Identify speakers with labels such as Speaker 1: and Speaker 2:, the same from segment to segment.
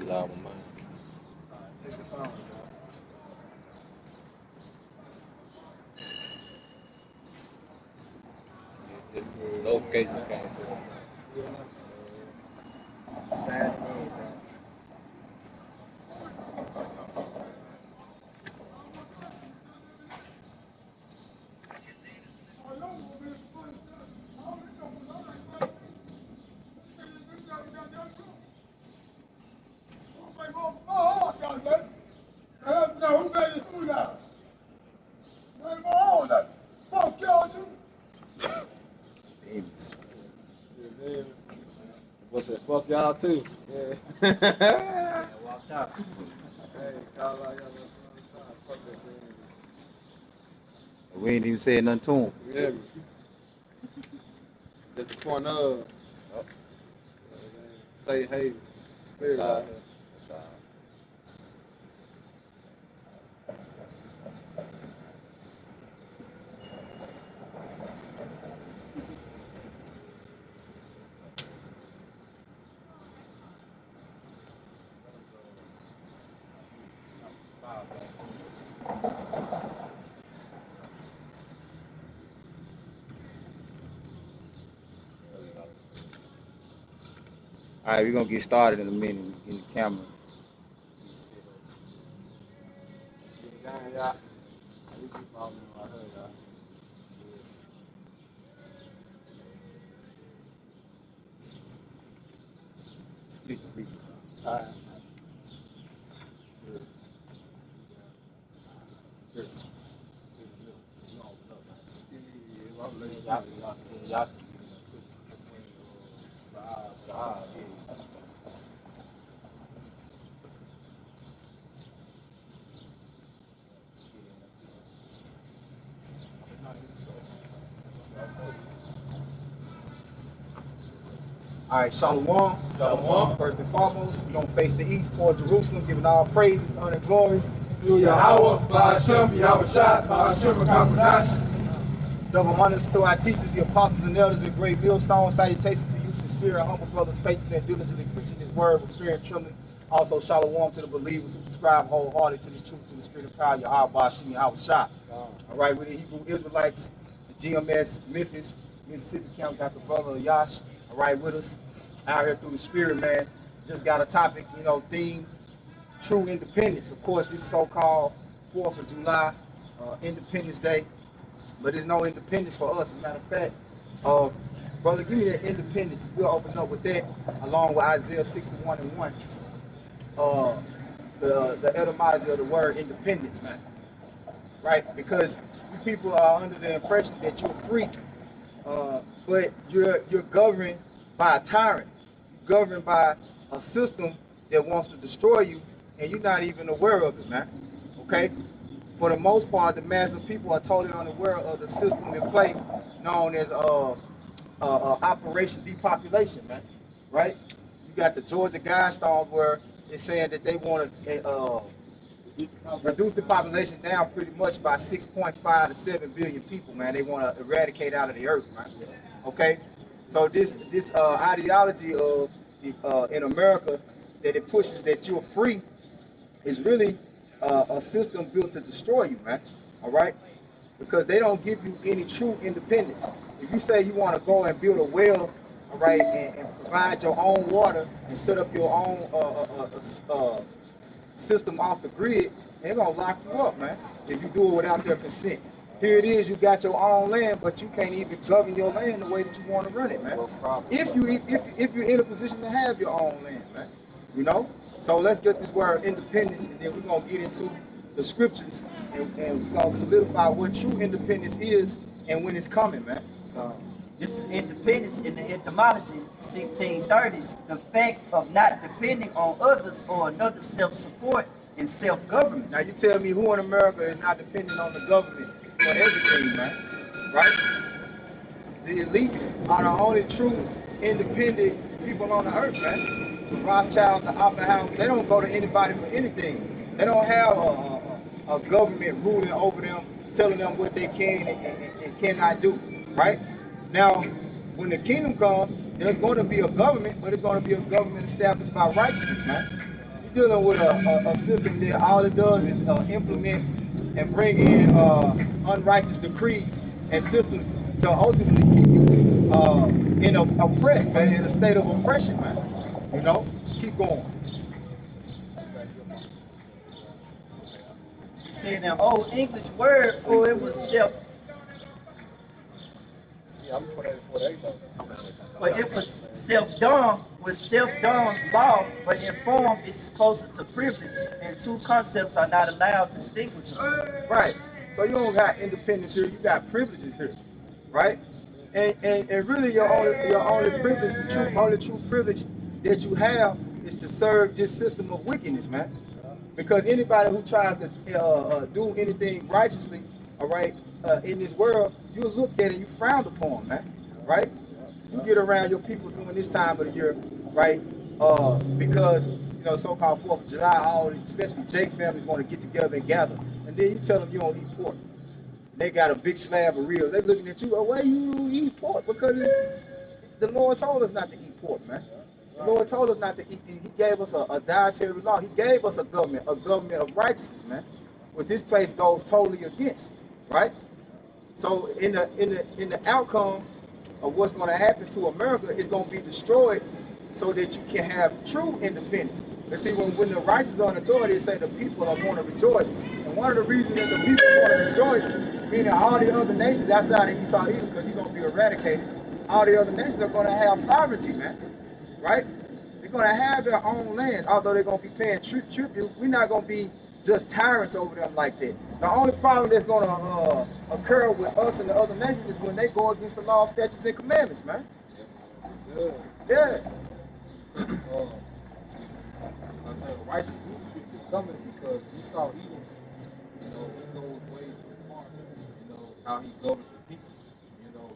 Speaker 1: loud on mine.
Speaker 2: Take the phone,
Speaker 1: Just notification came through.
Speaker 2: Sad news, bro. Demons.
Speaker 3: Yeah, man. What's that? Fuck y'all too. Yeah.
Speaker 2: Walked out.
Speaker 3: Hey, call out y'all. Fuck that thing.
Speaker 2: We ain't even said nothing to him.
Speaker 3: You hear me? Just the point of say hey, spirit out here.
Speaker 1: That's all.
Speaker 2: All right, we're gonna get started in a minute. In the camera.
Speaker 3: Get the gang, y'all. We keep following them out here, y'all.
Speaker 2: Split the people.
Speaker 3: All right. Good. Y'all.
Speaker 2: All right, Shalom.
Speaker 1: Shalom.
Speaker 2: First and foremost, we're gonna face the east towards Jerusalem, giving all praises, honor, and glory.
Speaker 4: Through Yahweh, Ba'ashem, Yahushua, Ba'ashem, Kamadash.
Speaker 2: Double honors to our teachers, the apostles and elders of Great Millstone. Salutations to you, sincere and humble brothers, faithful and diligently preaching His word with fear and trembling. Also, shalom to the believers who subscribe wholeheartedly to this truth through the spirit of power, Yahweh, Ba'ashem, Yahushua. All right, with the Hebrew Israelites, the GMS, Memphis, Mississippi Camp, got the brother Yash. All right, with us out here through the spirit, man. Just got a topic, theme, true independence. Of course, this so-called 4th of July, Independence Day. But there's no independence for us. As a matter of fact, brother, give me that independence. We'll open up with that, along with Isaiah 61 and 1. The etymology of the word independence, man. Right? Because you people are under the impression that you're free, but you're governed by a tyrant. You're governed by a system that wants to destroy you, and you're not even aware of it, man. Okay? For the most part, the mass of people are totally unaware of the system in play known as Operation Depopulation, man. Right? You got the Georgia Guidestones where it's saying that they want to reduce the population down pretty much by 6.5 to 7 billion people, man. They want to eradicate out of the earth, man. Okay? So this ideology of in America that it pushes that you're free is really a system built to destroy you, man. All right? Because they don't give you any true independence. If you say you want to go and build a well, all right, and provide your own water and set up your own system off the grid, they're going to lock you up, man, if you do it without their consent. Here it is, you got your own land, but you can't even govern your land the way that you want to run it, man. If you're in a position to have your own land, man, So let's get this word independence, and then we're going to get into the scriptures, and we're going to solidify what true independence is and when it's coming, man.
Speaker 5: This is independence in the etymology, 1630s, the fact of not depending on others or another self-support and self-government.
Speaker 2: Now you tell me who in America is not dependent on the government for everything, man, right? The elites are the only true independent people on the earth, man. The Rothschilds, the Oppenheimers, they don't go to anybody for anything. They don't have a government ruling over them, telling them what they can and cannot do, right? Now, when the kingdom comes, there's going to be a government, but it's going to be a government established by righteousness, man. You're dealing with a system that all it does is implement and bring in unrighteous decrees and systems to ultimately keep you in a oppressed, man, in a state of oppression, man. You know, keep going.
Speaker 5: You see, an old English word for it was self,
Speaker 3: Yeah, I'm 48 though.
Speaker 5: but it was self-dom, law, but in form it's closer to privilege, and two concepts are not allowed distinguishable.
Speaker 2: Right. So you don't got independence here, you got privileges here, right? And really your only privilege, the only true privilege that you have is to serve this system of wickedness, man. Because anybody who tries to do anything righteously, all right, in this world, you look at it, you frowned upon, man, right? You get around your people during this time of the year, right? Because you know, so-called 4th of July, all especially Jake families want to get together and gather, and then you tell them you don't eat pork. They got a big slab of ribs. They're looking at you, oh, why you eat pork? Because the Lord told us not to eat pork, man. The Lord told us not to eat. He gave us a dietary law. He gave us a government of righteousness, man. Which this place goes totally against, right? So in the outcome of what's going to happen to America is going to be destroyed, so that you can have true independence. And see, when the righteous are in authority, they say the people are going to rejoice. And one of the reasons that the people are going to rejoice, meaning all the other nations outside of Esau, Edom, because he's going to be eradicated, all the other nations are going to have sovereignty, man. Right? They're going to have their own land, although they're going to be paying tribute. We're not going to be just tyrants over them like that. The only problem that's going to occur with us and the other nations is when they go against the law, statutes, and commandments, man. Yeah.
Speaker 3: I said righteous leadership is coming because we saw Edom, you know, he goes way too far. You know, how he governs the people. You know,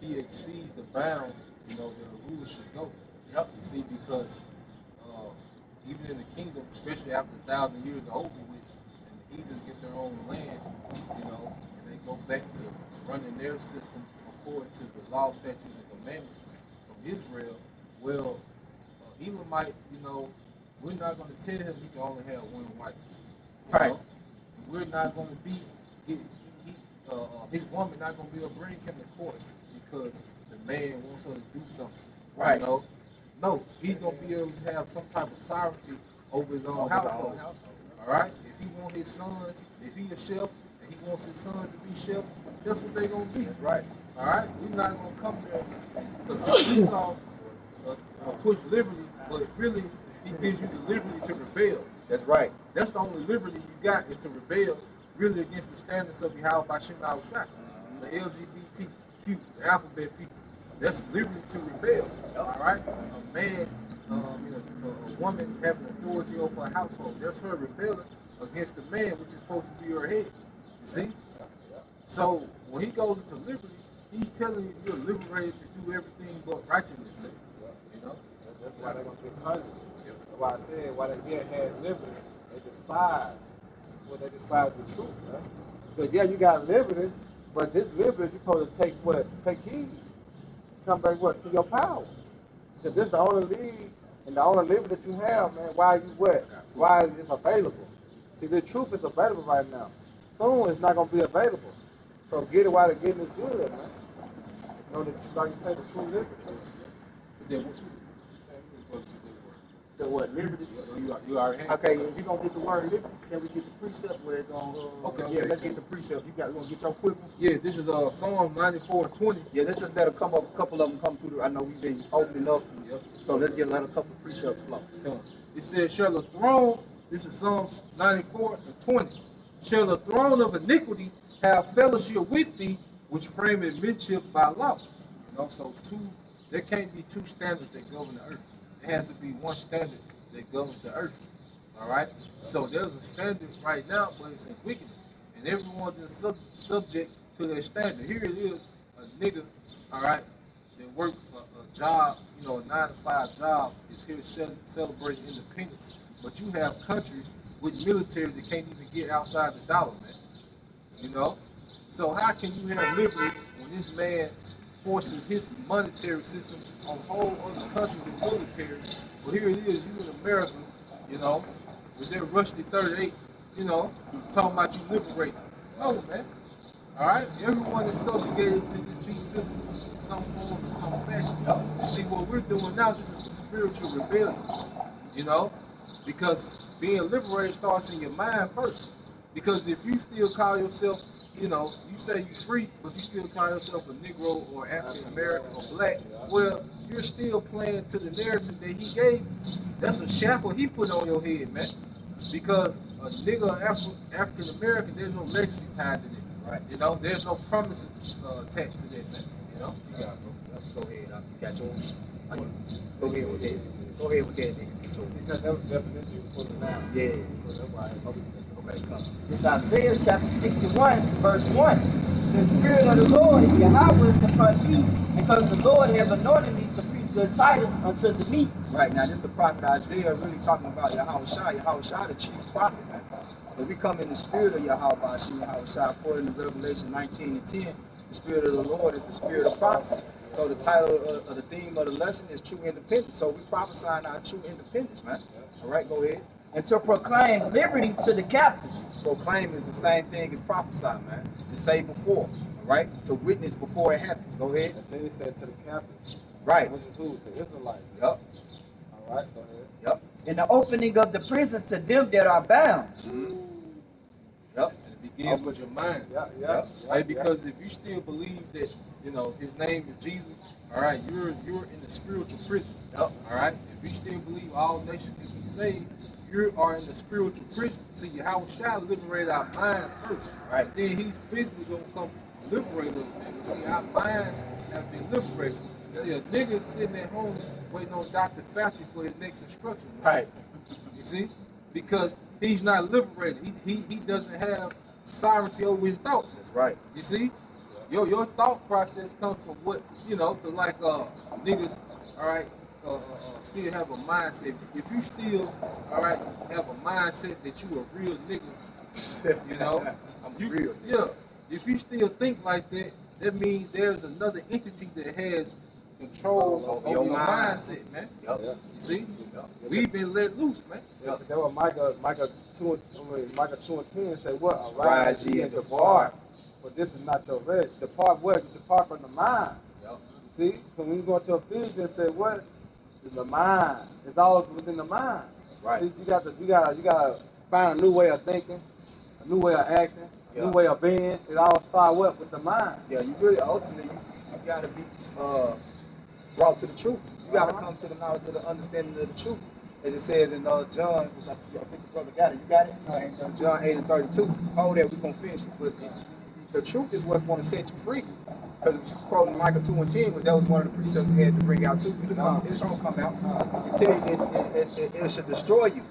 Speaker 3: he exceeds the bounds, you know, that a ruler should go.
Speaker 2: Yep.
Speaker 3: You see, because even in the kingdom, especially after 1,000 years are over with, and the heathens get their own land, you know, and they go back to running their system according to the law, statutes, and commandments from Israel. Well, Elamite, you know, we're not going to tell him he can only have one wife.
Speaker 2: Right.
Speaker 3: Know? And we're not going to be, his woman not going to be able to bring him to court because the man wants her to do something.
Speaker 2: Right.
Speaker 3: You know? No, he's going to be able to have some type of sovereignty over his own household. All right? If he wants his sons, if he's a chef, and he wants his sons to be chefs, that's what they're going to be.
Speaker 2: That's right.
Speaker 3: All right? We're not going to come there because Esau push liberty, but really he gives you the liberty to rebel.
Speaker 2: That's right.
Speaker 3: That's the only liberty you got is to rebel really against the standards of Yahweh Bashim Al-Shah, the LGBTQ, the alphabet people. That's liberty to rebel. All right? A man, a woman having authority over a household, that's her rebelling against the man, which is supposed to be her head. You see? So when he goes into liberty, he's telling you you're liberated to do everything but righteousness.
Speaker 4: That's why they're going to get targeted. That's why I said, why they get had liberty, they despise the truth, man. Because yeah, you got liberty, but this liberty you're supposed to take heed. Come back to your power. Because this is the only lead and the only liberty that you have, man. Why are you what? Why is this available? See, the truth is available right now. Soon it's not going to be available. So get it while the getting is good, man. You know, like you say, the true liberty.
Speaker 2: The what? Liberty?
Speaker 3: You already have.
Speaker 2: Okay, if you're gonna get the word liberty, can we get the precept where it's gonna
Speaker 3: Okay.
Speaker 2: Yeah, let's get the precept. You gonna get your quick one?
Speaker 3: Yeah, this is Psalm 94:20.
Speaker 2: Yeah, let's just let a couple of them come through. I know we've been opening up.
Speaker 3: Yep.
Speaker 2: So let's let a couple of precepts flow.
Speaker 3: It says, shall the throne, this is Psalms 94:20. Shall the throne of iniquity have fellowship with thee, which frameth mischief by law? You know, so there can't be two standards that govern the earth. There has to be one standard that governs the earth. All right? So there's a standard right now, but it's in wickedness. And everyone's in subject to that standard. Here it is, a nigga, all right, that work a job, you know, a 9-to-5 job, is here celebrating independence. But you have countries with military that can't even get outside the dollar, man. You know? So how can you have liberty when this man forces his monetary system on whole other countries with military? Well, here it is, you in America, you know, with their rusty 38, you know, talking about you liberating. No, man. All right? Everyone is subjugated to this beast system in some form or some fashion. You see, what we're doing now, this is the spiritual rebellion, you know, because being liberated starts in your mind first. Because if you still call yourself, you know, you say you're free, but you still call yourself a Negro or African American or black, well, you're still playing to the narrative that he gave you. That's a shackle he put on your head, man. Because a nigga African American, there's no legacy tied to it. Right. You know, there's no promises attached to that, man. You know?
Speaker 2: You got it, bro. Go ahead. You got yours. Go ahead with that. Go ahead with that, nigga.
Speaker 4: Because that was definition you put it down.
Speaker 2: Yeah.
Speaker 4: So that's why
Speaker 2: Okay, come.
Speaker 5: It's Isaiah chapter 61, verse 1. The Spirit of the Lord, Yahweh, is upon me, because the Lord hath anointed me to preach good tidings unto the meek.
Speaker 2: Right, now this the prophet Isaiah really talking about Yahweh Shai, the chief prophet, man. But we come in the spirit of Yahweh Shai, according to Revelation 19 and 10. The Spirit of the Lord is the spirit of prophecy. So the title of the theme of the lesson is true independence. So we prophesying our true independence, man. All right, go ahead.
Speaker 5: And to proclaim liberty to the captives.
Speaker 2: Proclaim is the same thing as prophesy, man. To say before, all right? To witness before it happens. Go ahead.
Speaker 4: And then he said to the captives.
Speaker 2: Right.
Speaker 4: Which is who? The Israelites.
Speaker 2: Yep.
Speaker 4: All right, go ahead.
Speaker 2: Yep.
Speaker 5: And the opening of the prisons to them that are bound.
Speaker 2: Mm-hmm. Yep.
Speaker 3: And it begins with your mind.
Speaker 4: Yeah.
Speaker 3: Right? Because if you still believe that, you know, his name is Jesus, all right, you're in the spiritual prison.
Speaker 2: Yep.
Speaker 3: All right? If you still believe all nations can be saved, you are in the spiritual prison. See, Yahweh Shai liberated our minds first.
Speaker 2: Right.
Speaker 3: Then he's physically going to come liberate us, man. But see, our minds have been liberated. See, a nigga sitting at home waiting on Dr. Fauci for his next instruction. Man.
Speaker 2: Right.
Speaker 3: You see? Because he's not liberated. He doesn't have sovereignty over his thoughts.
Speaker 2: That's right.
Speaker 3: You see? Your thought process comes from what, you know, cause like niggas, all right, still have a mindset. If you still, all right, have a mindset that you a real nigga, you know,
Speaker 2: I'm real.
Speaker 3: Yeah. If you still think like that, that means there's another entity that has control over your mindset, man.
Speaker 2: Yep.
Speaker 3: You see?
Speaker 2: Yep.
Speaker 3: We've been let loose, man.
Speaker 4: Yeah, that was Micah 2 and 10 said what?
Speaker 2: Arise ye and depart.
Speaker 4: But this is not your rest. Depart what? Depart from the mind.
Speaker 2: Yep.
Speaker 4: You see? So when you go to Ephesians and say what? It's the mind. It's all within the mind.
Speaker 2: Right.
Speaker 4: See, you gotta find a new way of thinking, a new way of acting, a new way of being. It all starts what? With the mind.
Speaker 2: Yeah, you really ultimately you gotta be brought to the truth. You gotta come to the knowledge of the understanding of the truth. As it says in John, which I think the brother got it. You got it? John 8 and 32. Oh, that we're gonna finish it. But the truth is what's gonna set you free. Because if you quoting Micah 2 and 10, that was one of the precepts we had to bring out too. It's gonna come out. It tell you it should destroy you.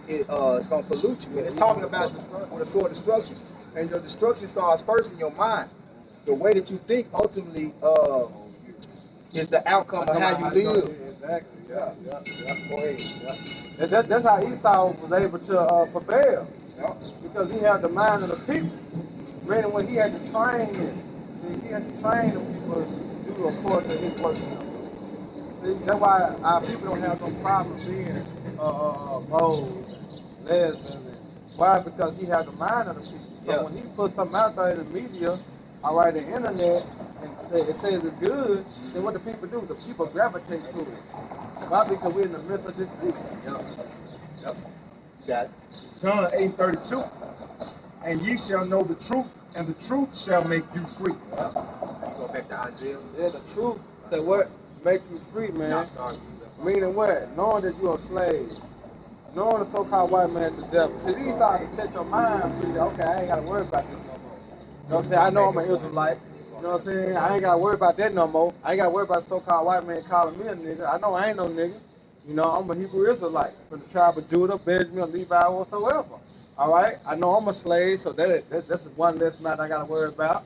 Speaker 2: It's gonna pollute you. And it's talking about with a sword destruction. And your destruction starts first in your mind. The way that you think ultimately is the outcome of how you live.
Speaker 4: Exactly. Yeah. Go ahead. Yeah. That's how Esau was able to prevail. Yeah. Because he had the mind of the people. Meaning when he had to train it. He had to train the people to do according to his work. See, that's why our people don't have no problem being bold, lesbian. Why? Because he had the mind of the people. So when he put something out there in the media, all right, the internet, and it says it's good, then what the people do? The people gravitate to it. Why? Because we're in the midst of this city.
Speaker 2: Yep. Got it. John 8:32. And ye shall know the truth, and the truth shall make you free. You go back to Isaiah.
Speaker 4: Yeah, the truth. Say what? Make you free, man. Meaning what? Knowing that you're a slave. Knowing the so-called white man's the devil. See, these thoughts to set your mind free. Okay, I ain't got to worry about this no more. You know what I'm saying? I know I'm an Israelite. You know what I'm saying? I ain't got to worry about that no more. I ain't got to worry about so-called white man calling me a nigga. I know I ain't no nigga. You know, I'm a Hebrew Israelite from the tribe of Judah, Benjamin, Levi, whatsoever. All right? I know I'm a slave, so that's one less matter I got to worry about.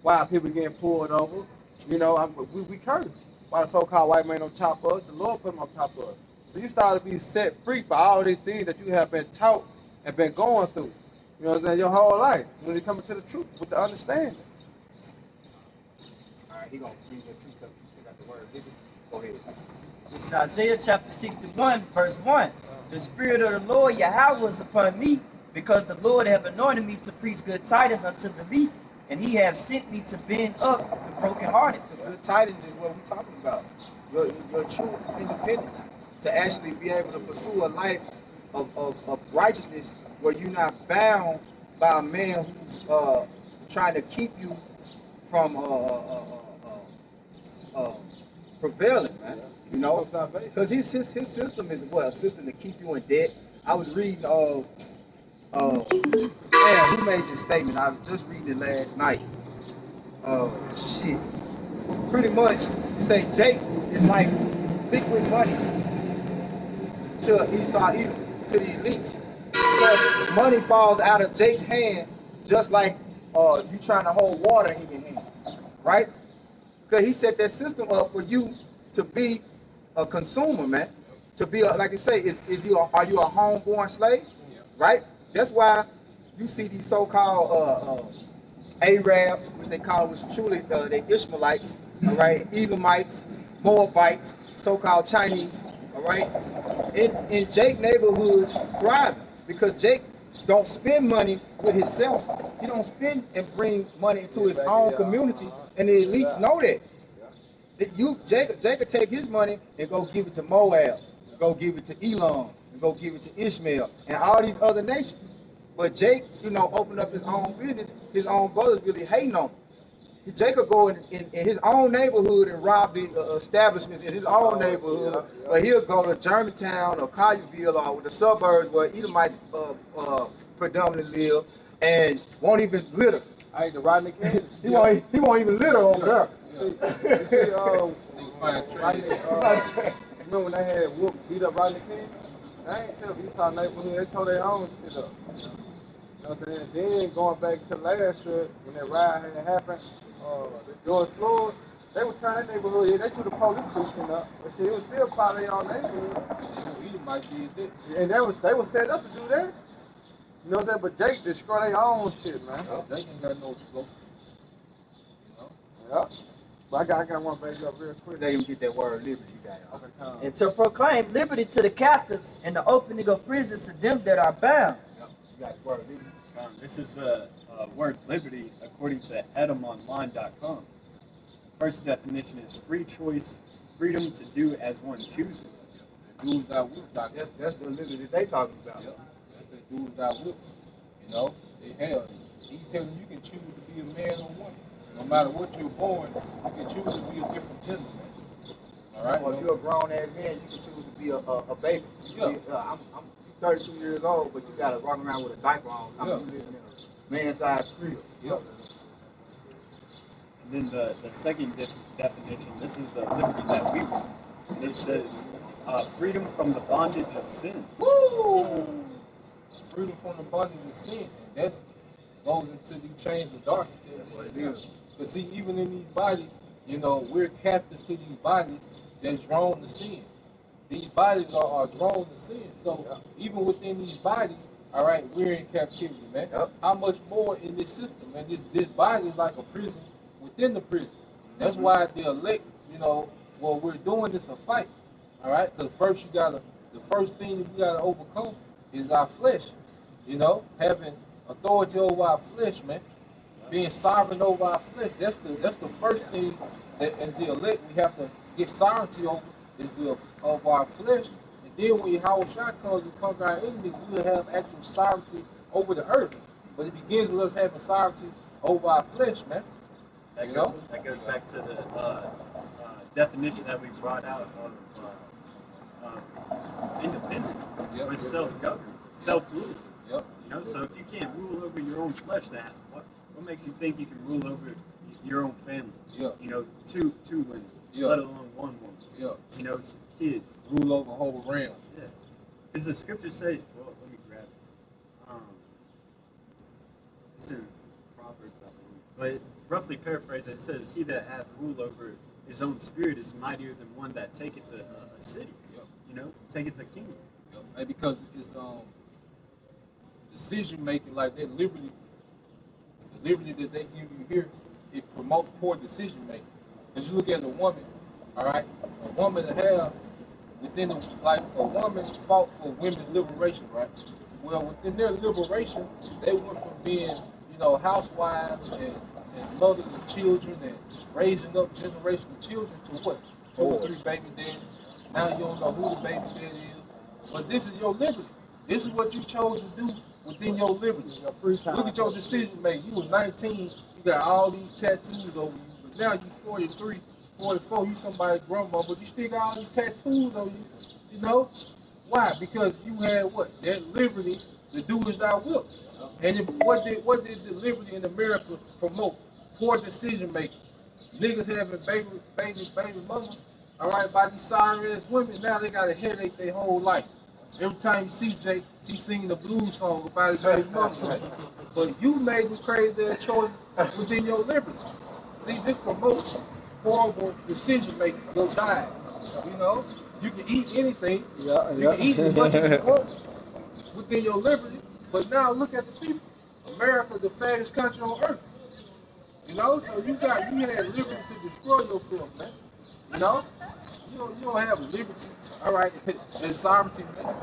Speaker 4: Why are people getting pulled over? You know, we curse. Why the so-called white man on top of us? The Lord put him on top of us. So you start to be set free by all these things that you have been taught and been going through. You know what I'm saying? Your whole life. When you come to the truth with the understanding.
Speaker 2: All right, he gonna read that precept. You got the word. Go ahead.
Speaker 5: It's Isaiah chapter 61, verse 1. The Spirit of the Lord Yahweh was upon me, because the Lord have anointed me to preach good tidings unto the meek, and he have sent me to bend up the brokenhearted.
Speaker 2: The good tidings is what we're talking about. Your true independence to actually be able to pursue a life of righteousness where you're not bound by a man who's trying to keep you from prevailing, man. You know, because his system is a system to keep you in debt. I was reading man, who made this statement? I was just reading it last night. Shit. Pretty much say Jake is like liquid money to Esau Edom, to the elites. Because money falls out of Jake's hand just like you trying to hold water in your hand, right? Because he set that system up for you to be a consumer, man. To be like you say, are you a homeborn slave, right? That's why you see these so-called Arabs, which they call, which truly they Ishmaelites, all right, Edomites, Moabites, so-called Chinese, all right, in Jake neighborhoods thriving because Jake don't spend money with himself. He don't spend and bring money into his own community, and the elites know that. Jake could take his money and go give it to Moab, go give it to Elam, and go give it to Ishmael, and all these other nations. But Jake, opened up his own business. His own brothers really hating on him. Jake could go in his own neighborhood and rob the establishments in his own neighborhood, or he'll go to Germantown or Collierville or the suburbs where Edomites predominantly live and won't even litter.
Speaker 4: I ain't the Rodney King.
Speaker 2: He won't even litter over there.
Speaker 4: Remember when they had beat up Rodney King? I ain't tell Esau neighborhood, they tore their own shit up. You know what I'm saying? Then going back to last year, when that riot had happened, the George Floyd, they were trying that neighborhood, they threw the police precinct up, but see, it was still part of their own neighborhood.
Speaker 3: He might be that.
Speaker 4: And they were set up to do that. You know what I'm saying? But Jake destroyed their own shit, man.
Speaker 3: Jake ain't got no explosive.
Speaker 4: Yeah. But I got one back up real quick.
Speaker 2: They even get that word liberty, you got it.
Speaker 4: Okay,
Speaker 5: And to proclaim liberty to the captives and the opening of prisons to them that are bound.
Speaker 2: Yep. You got the word liberty.
Speaker 6: This is the word liberty according to edomonline.com. First definition is free choice, freedom to do as one chooses.
Speaker 3: Do as thou wilt,
Speaker 2: That's the liberty that they talking about.
Speaker 3: Yep. That's the do as thou wilt. He's telling you can choose to be a man or woman. No matter what you're born, you can choose to be a different gender, man. All right?
Speaker 2: Or if you're a grown ass man, you can choose to be a baby.
Speaker 3: Yeah.
Speaker 2: I'm 32 years old, but you gotta walk around with a diaper on. You living in a man-sized crib.
Speaker 3: Yep.
Speaker 6: And then the second definition, this is the liberty that we want. And it says freedom from the bondage of sin.
Speaker 3: Woo! Freedom from the bondage of sin. And that's goes into the chains of darkness. That's what it is. But see, even in these bodies, we're captive to these bodies that's drawn to sin. These bodies are drawn to sin. So even within these bodies, all right, we're in captivity, man.
Speaker 2: Yep.
Speaker 3: How much more in this system, man? This body is like a prison within the prison. That's why the elect, what we're doing is a fight, all right? Because the first thing that we gotta overcome is our flesh, having authority over our flesh, man. Being sovereign over our flesh. That's the first thing that as the elect we have to get sovereignty over is of our flesh. And then when Yahweh Shah comes and conquer our enemies, we'll have actual sovereignty over the earth. But it begins with us having sovereignty over our flesh, man.
Speaker 6: That goes back to the definition that we brought out of independence.
Speaker 3: Yep.
Speaker 6: With self-government, self-rule.
Speaker 3: Yep.
Speaker 6: So if you can't rule over your own flesh, what makes you think you can rule over your own family?
Speaker 3: Yeah.
Speaker 6: Two women, let alone one woman.
Speaker 3: Yeah.
Speaker 6: Kids.
Speaker 3: Rule over a whole realm.
Speaker 6: Yeah. Does the scripture say? Well, let me grab it. It's in Proverbs, I believe. But roughly paraphrase it says, "He that hath rule over his own spirit is mightier than one that taketh a city."
Speaker 3: Yep.
Speaker 6: Taketh a kingdom.
Speaker 3: Yep. And because it's decision making, like that liberty, the liberty that they give you here, it promotes poor decision making. Because you look at a woman, all right, a woman to have within a, like a woman fought for women's liberation, right? Well, within their liberation, they went from being, you know, housewives and mothers of children and raising up generation of children to what? 2 or 3 baby daddies. Now you don't know who the baby daddy is. But this is your liberty. This is what you chose to do within your liberty. Look at your decision making. You were 19, you got all these tattoos over you, but now you 43, 44, you somebody's grandma, but you still got all these tattoos on you. You know? Why? Because you had what? That liberty to do as thou wilt. And what did the liberty in America promote? Poor decision making. Niggas having baby mamas, all right, by these sorry ass women. Now they got a headache their whole life. Every time you see Jay, he's singing a blues song about his baby mama. Right? But you made the crazy ass choices within your liberty. See, this promotes horrible decision making, your diet. You know, you can eat anything. You can eat as much as you want within your liberty. But now look at the people. America, the fattest country on earth. You know, so you had liberty to destroy yourself, man. You know, you don't have liberty. All right, and sovereignty, man.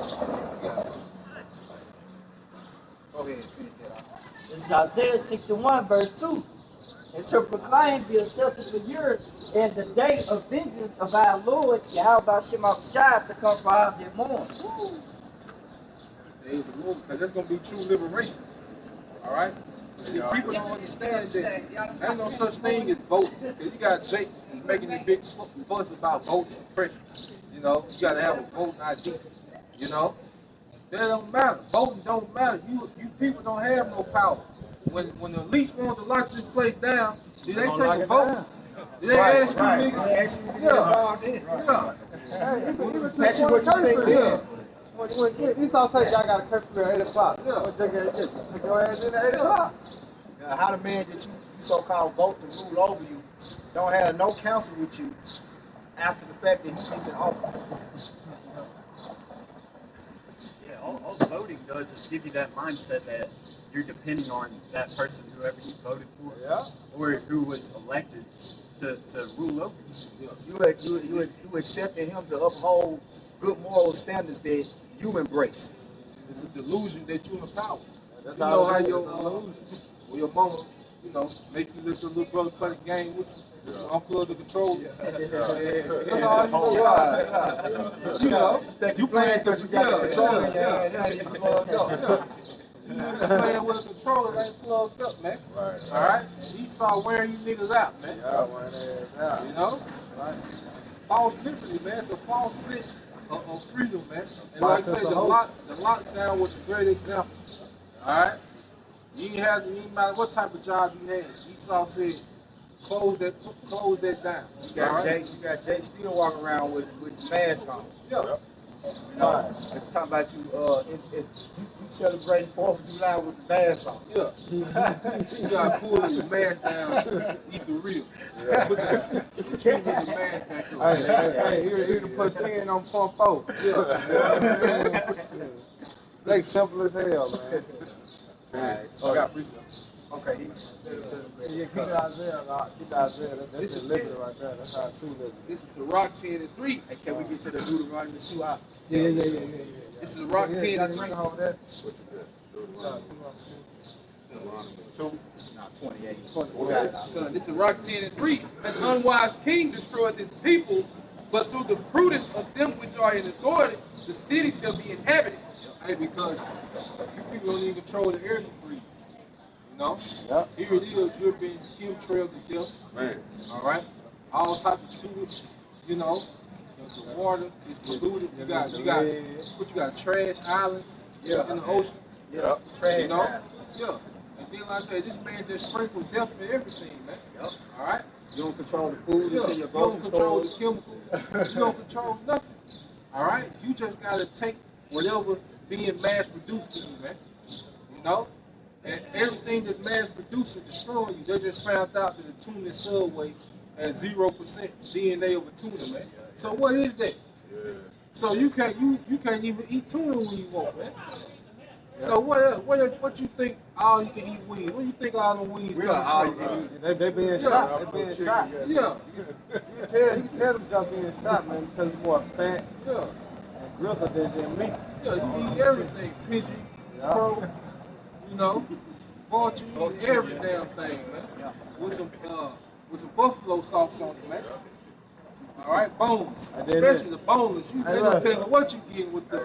Speaker 2: Go ahead, finish that off.
Speaker 5: This is Isaiah 61, verse 2. And to proclaim the acceptable year and the day of vengeance of our Lord, Yahweh Shema Shai, to come for our their mourn.
Speaker 3: Days of Lord, because that's going to be true liberation. All right? See, people don't understand that there ain't no such thing as voting. You got Jake making a big fuss about vote suppression. You know, you got to have a voting ID. You know, that don't matter. Voting don't matter. You people don't have no power. When the police want to lock this place down, did they take a vote? Did they ask you, nigga? Yeah.
Speaker 4: Ask you what you think,
Speaker 3: Yeah.
Speaker 4: Esau said y'all got a curfew at 8 o'clock.
Speaker 3: Yeah.
Speaker 4: What you gonna do? Take your ass in at 8 o'clock.
Speaker 2: How the man that you so-called vote to rule over you don't have no counsel with you after the fact that he gets in office?
Speaker 6: Yeah, all voting does is give you that mindset that you're depending on that person, whoever you voted for, or who was elected to rule over you.
Speaker 2: You accepting him to uphold good moral standards that you embrace.
Speaker 3: It's a delusion that you empower.
Speaker 4: That's
Speaker 3: You know how your mama, you know, make you let your little brother play the game with you, unplug the controller. That's all you know. You know,
Speaker 2: You playing because you got the control in your hand,
Speaker 3: yeah.
Speaker 2: now you plugged up.
Speaker 3: You niggas playing with a controller that ain't plugged up, man. All right? Esau wearing you niggas out, man. You know? False liberty, man. It's a false sense of freedom, man. And like I say, the lockdown was a great example. All right? You didn't matter what type of job you had. Esau said, close that down.
Speaker 2: You got Jake still walking around with the mask on.
Speaker 3: Yeah.
Speaker 2: You know, they're talking about you, you celebrating 4th of July with the mask on.
Speaker 3: Yeah. You gotta pull your mask down, eat the real. Put the mask back on.
Speaker 4: Hey, here to put 10 on pump 4.
Speaker 3: Yeah.
Speaker 4: They simple as hell, man.
Speaker 2: Alright.
Speaker 3: I got precepts.
Speaker 2: Okay,
Speaker 4: Yeah, keep Isaiah, keep Isaiah. That's the liberty right there. That's how true liberty.
Speaker 3: This is the Rock 10 and 3.
Speaker 2: hey, can we get to the Deuteronomy 2 out?
Speaker 4: Yeah.
Speaker 3: This is the Rock 10 and 3.
Speaker 4: Hold that.
Speaker 2: No, 28.
Speaker 3: This is Rock 10 and 3. An unwise king destroyed his people, but through the prudence of them which are in authority, the city shall be inhabited. Hey, because you people don't even control the air you breathe. You know?
Speaker 4: Yep.
Speaker 3: Here it is, you're being chemtrailed to death.
Speaker 1: Man.
Speaker 3: All right? All type of sewage, you know. The water is polluted. You got trash islands in the ocean.
Speaker 2: Yeah, trash.
Speaker 3: You know? Yeah. And then like I said, this man just sprinkled death for everything, man.
Speaker 2: Yep.
Speaker 3: All right?
Speaker 2: You don't control the food
Speaker 3: Yeah.
Speaker 2: that's in
Speaker 3: You
Speaker 2: your grocery
Speaker 3: don't control the
Speaker 2: stores.
Speaker 3: chemicals. You don't control nothing. All right? You just got to take whatever's being mass produced for you, man. You know? And everything that's mass produced is destroying you. They just found out that the tuna in Subway has 0% DNA of a tuna, man. So what is that? So you can't even eat tuna when you want, man. So what you think all you can eat wings? What do you think all the wings
Speaker 2: We are all
Speaker 3: come from?
Speaker 4: They being shot. They being shot.
Speaker 3: Yeah,
Speaker 4: You can tell them jump being shot, man, because it's more fat
Speaker 3: yeah,
Speaker 4: and grosser than meat.
Speaker 3: yeah. You eat everything, pigeon, crow, you know, vulture, you eat every damn thing, man. With some buffalo sauce on it, man. All right, bones,
Speaker 4: And then
Speaker 3: especially the boneless. You
Speaker 4: Hey,
Speaker 3: ain't gonna
Speaker 4: look.
Speaker 3: tell me what you get with the.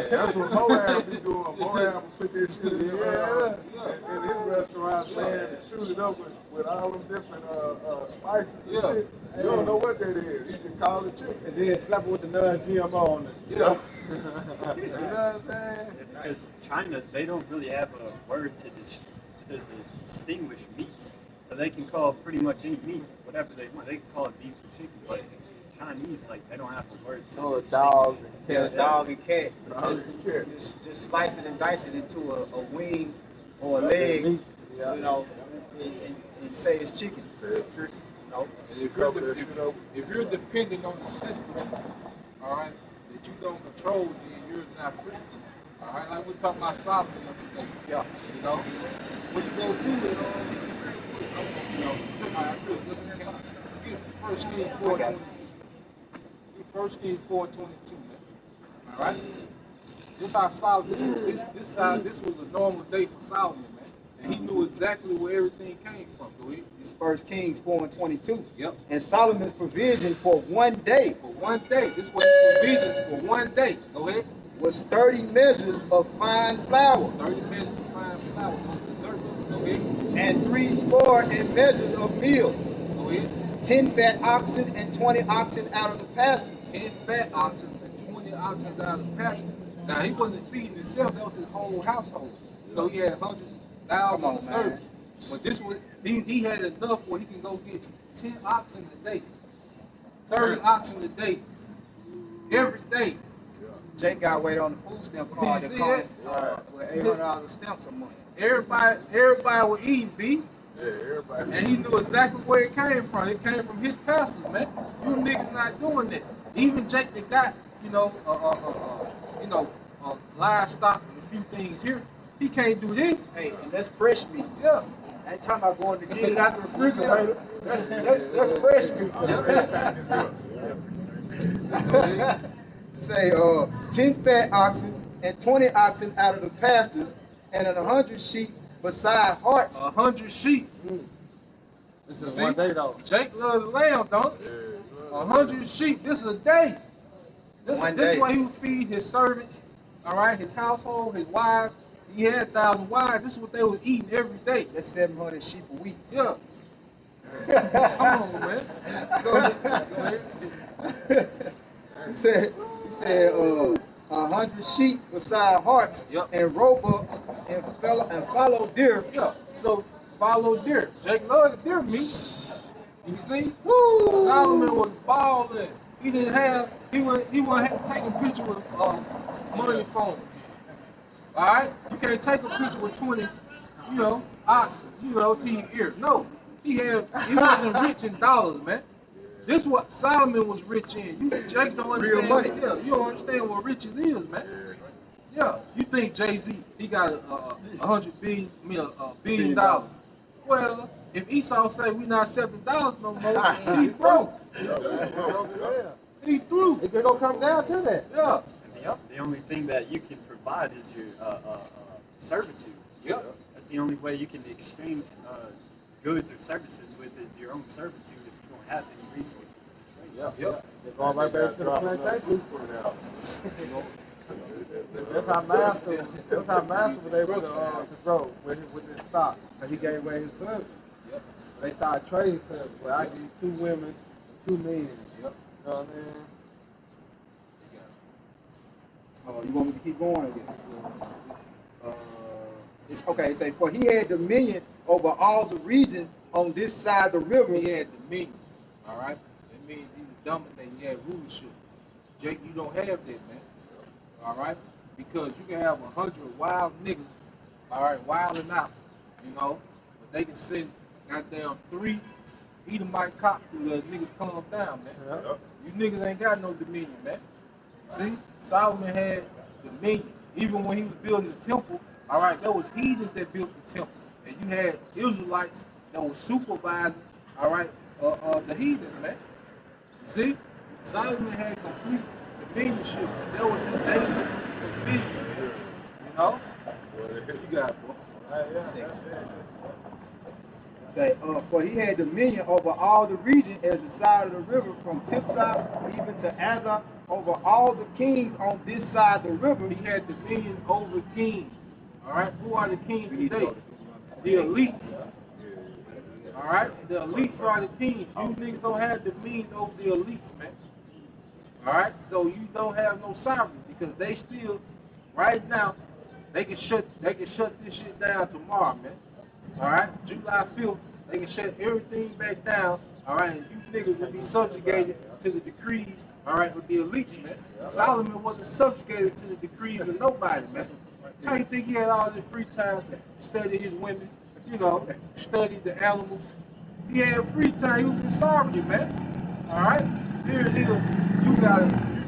Speaker 4: That's what Moab be doing. Moab will put this shit in, in his restaurants, man, and shoot it up with all them different spices and
Speaker 3: Yeah.
Speaker 4: shit. You don't know what that is. You just call it chicken. And then slap it with the non-GMO on it.
Speaker 3: Yeah.
Speaker 4: You know what I'm saying?
Speaker 6: Because China, they don't really have a word to distinguish meats. So they can call pretty much any meat whatever they want. They can call it beef or chicken, but Chinese, like, they don't have a word to
Speaker 4: Oh,
Speaker 6: distinguish
Speaker 4: dog.
Speaker 2: Yeah, dog and cat.
Speaker 4: Dog and cat.
Speaker 2: Just slice it and dice it into a wing or a leg, you
Speaker 4: Yeah.
Speaker 2: know, and say it's chicken. You know?
Speaker 3: And if you're dependent on the system, all right, that you don't control, then you're not free. All right, like we talking about Solomon yesterday.
Speaker 2: Yeah.
Speaker 3: You know, when you go to it, you know, all right, get First King 4:22. Get First King 4:22, man. All right. This how Solomon. This was a normal day for Solomon, man, and he knew exactly where everything came from. Go ahead.
Speaker 2: It's 1 Kings 4:22.
Speaker 3: Yep.
Speaker 2: And Solomon's provision for one day
Speaker 3: For one day. This was his provisions for one day. Go ahead.
Speaker 2: was 30 measures of fine flour
Speaker 3: 30 measures of fine flour on desserts. Go ahead.
Speaker 2: and 60 measures of meal,
Speaker 3: Go ahead.
Speaker 2: 10 fat oxen and 20 oxen out of the pastures.
Speaker 3: 10 fat oxen and 20 oxen out of the pasture. Now, he wasn't feeding himself. That was his whole household. You know, he had hundreds, thousands
Speaker 2: Come on,
Speaker 3: of
Speaker 2: man.
Speaker 3: servants. But this was, he had enough where he can go get 10 oxen a day, 30 oxen a day, every day.
Speaker 2: Jake got weight on the food stamp card
Speaker 3: You
Speaker 2: that
Speaker 3: see
Speaker 2: comes
Speaker 3: that?
Speaker 2: with $800 stamps a month.
Speaker 3: Everybody was eating beef.
Speaker 4: Yeah, everybody.
Speaker 3: And he knew exactly where it came from. It came from his pastors, man. You niggas not doing that. Even Jake that got, livestock and a few things here, he can't do this.
Speaker 2: Hey, and that's fresh meat.
Speaker 3: Yeah.
Speaker 2: I ain't talking about going to get it out the refrigerator. That's fresh meat. Say 10 fat oxen and 20 oxen out of the pastures and 100 sheep beside hearts.
Speaker 3: 100 sheep.
Speaker 4: This is
Speaker 3: See?
Speaker 4: one day, though.
Speaker 3: Jake loved the lamb, don't he? 100 sheep. This is a day. This
Speaker 2: One
Speaker 3: is
Speaker 2: day.
Speaker 3: what he would feed his servants, all right, his household, his wives. He had 1,000 wives. This is what they was eating every day.
Speaker 2: That's 700 sheep a week.
Speaker 3: Yeah. Come on, man. Go ahead.
Speaker 2: He said 100 sheep beside hearts
Speaker 3: Yep.
Speaker 2: and roebucks and fallow deer.
Speaker 3: Yeah. So follow deer. Jake loved deer meat. You see?
Speaker 2: Woo!
Speaker 3: Solomon was balling. He didn't have. He wasn't taking picture with money phones. All right. You can't take a picture with 20, oxen, to your ear. No. He wasn't rich in dollars, man. This is what Solomon was rich in. You Jakes don't
Speaker 2: Real
Speaker 3: understand.
Speaker 2: money.
Speaker 3: Yeah, you don't understand what riches is, man. Yeah, you think Jay-Z, he got $100 billion. Well, if Esau say we not $7 no more, he broke. He through.
Speaker 4: It's gonna come down to that.
Speaker 3: Yeah.
Speaker 6: The only thing that you can provide is your servitude.
Speaker 3: Yep.
Speaker 6: That's the only way you can exchange goods or services with is your own servitude if you don't have any resources to trade.
Speaker 3: Yep.
Speaker 4: They're going right back to the plantation. That's how master was able to grow with his stock. And he gave away his servants.
Speaker 3: Yep.
Speaker 4: They started trading servants. Well, I need 2 women, 2 men.
Speaker 3: Yep.
Speaker 4: You know what I mean?
Speaker 2: You want me to keep going? It's okay. It say, for he had dominion over all the region on this side of the river.
Speaker 3: He had dominion. All right. That means he was dominating. He had rulership. Jake, you don't have that, man. All right. Because you can have 100 wild niggas. All right, wilding out. But they can send goddamn 3 Edomite cops through the niggas calm down, man.
Speaker 4: Yeah.
Speaker 3: You niggas ain't got no dominion, man. See, Solomon had dominion. Even when he was building the temple, All right, there was heathens that built the temple, and you had Israelites that were supervising. All right, the heathens, man. You see, Solomon had complete dominionship, and there was his daily provision. You know, you got it, boy.
Speaker 2: Say, for he had dominion over all the region as the side of the river from Tipside even to Azar, over all the kings on this side of the river.
Speaker 3: He had dominion over kings. All right, who are the kings today? The elites. All right, the elites are the kings. You niggas don't have dominion over the elites, man. All right, so you don't have no sovereignty because they still, right now, they can shut this shit down tomorrow, man. All right, July 5th, they can shut everything back down. All right, and you niggas will be subjugated to the decrees. All right, with the elites, man. Solomon wasn't subjugated to the decrees of nobody, man. How you think he had all this free time to study his women? You know, study the animals. He had free time. He was in sovereignty, man. All right, here it is. You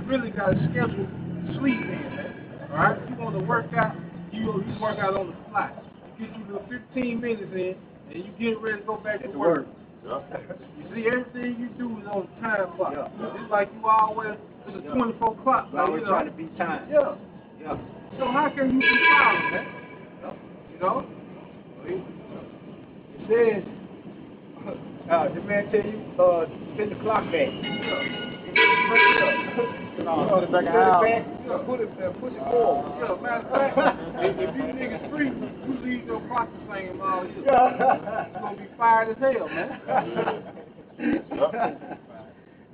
Speaker 3: really gotta schedule sleep in, man. All right, you want to work out, you work out on the fly. You get you little 15 minutes in, and you get ready to go back to work. You see, everything you do is on the time clock. It's like you always, it's a 24 clock.
Speaker 2: Like we're trying to beat time.
Speaker 3: Yeah.
Speaker 2: Yeah.
Speaker 3: So how can you be silent, man? You know?
Speaker 2: It says, the man tell you, send the clock back.
Speaker 4: Put it back
Speaker 2: Set it
Speaker 4: out.
Speaker 2: back, push it forward.
Speaker 3: Yeah, matter of fact, if you niggas free, you leave your clock the same all year. You're gonna be fired as hell, man.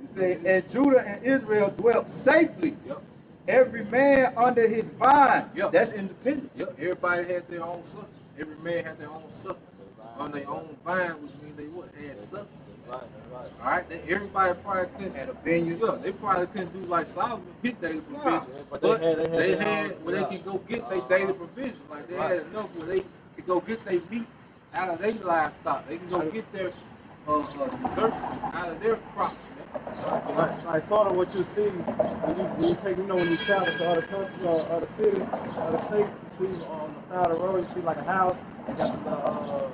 Speaker 2: He said, and Judah and Israel dwelt safely,
Speaker 3: Yep.
Speaker 2: every man under his vine.
Speaker 3: Yep.
Speaker 2: That's independence.
Speaker 3: Yep. Everybody had their own substance. Every man had their own substance. On their own vine, which means they would had substance. All right, everybody probably couldn't.
Speaker 2: Had a vineyard.
Speaker 3: Yeah, they probably couldn't do like Solomon, hit daily provision,
Speaker 4: but
Speaker 3: but
Speaker 4: they
Speaker 3: they
Speaker 4: had
Speaker 3: had where they could go get their daily provision. Like they had enough where they could go get their meat out of their livestock. They can go get their desserts out of their crops, man.
Speaker 4: Like sort of what you see when you take, when you travel to other countries or other cities, other states, you see on the side of the road, you see like a house, they got the cows,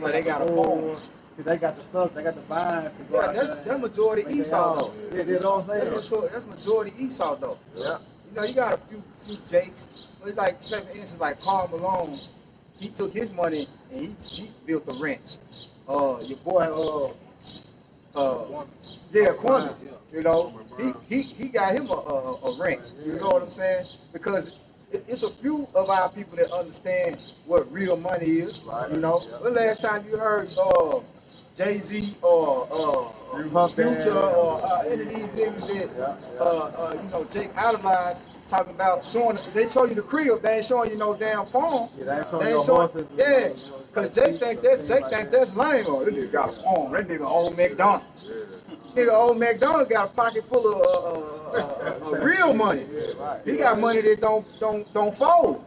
Speaker 2: Yeah, they got a
Speaker 4: farm.
Speaker 2: farm.
Speaker 4: Cause they got the stuff, they got the vines to go
Speaker 2: Yeah,
Speaker 4: out there.
Speaker 2: that's majority
Speaker 4: Make their
Speaker 2: Esau
Speaker 4: own.
Speaker 2: though.
Speaker 4: Yeah, you know what I'm saying?
Speaker 2: That's majority Esau though.
Speaker 4: Yeah.
Speaker 2: You know, you got a few Jakes. It's like, say for instance, like Karl Malone, he took his money and he built a ranch. Your boy, Kwame, you know, he got him a ranch. You know what I'm saying? Because it's a few of our people that understand what real money is. You know, when last time you heard Jay-Z or Future or any of these niggas that you know, Jake idolized, talking about showing, they show you the crib, they ain't showing you no damn farm.
Speaker 4: Yeah, they ain't showing
Speaker 2: They
Speaker 4: no
Speaker 2: ain't showing,
Speaker 4: horses.
Speaker 2: yeah, because Jake think that's lame. Oh, this nigga got a farm. That nigga old McDonald's. Nigga old McDonald's got a pocket full of real money. He got money that don't fold.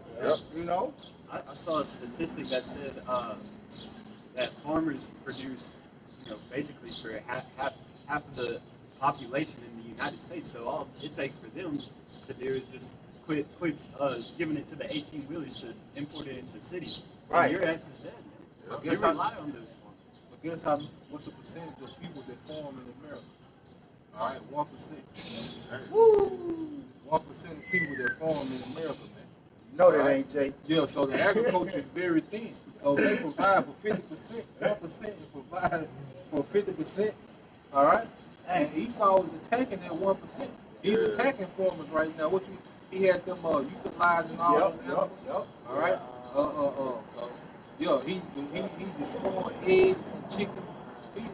Speaker 2: You know.
Speaker 6: I saw a statistic that said that farmers produce, basically for half of the population in the United States. So all it takes for them to do is just quit giving it to the 18-wheelers to import it into cities.
Speaker 2: Right.
Speaker 6: And your ass is dead, man. You rely on those farmers.
Speaker 3: But guess what's the percentage of people that farm in America? All right, 1%. Woo! 1% of people that farm in America, man.
Speaker 2: No, that ain't Jake.
Speaker 3: Yeah, so the agriculture is very thin. So they provide for 50%, 1% is provided for 50%. All right? And Esau is attacking that 1%. He's attacking farmers right now. He had them utilizing all them animals. All right? Yeah, he's destroying eggs and chickens.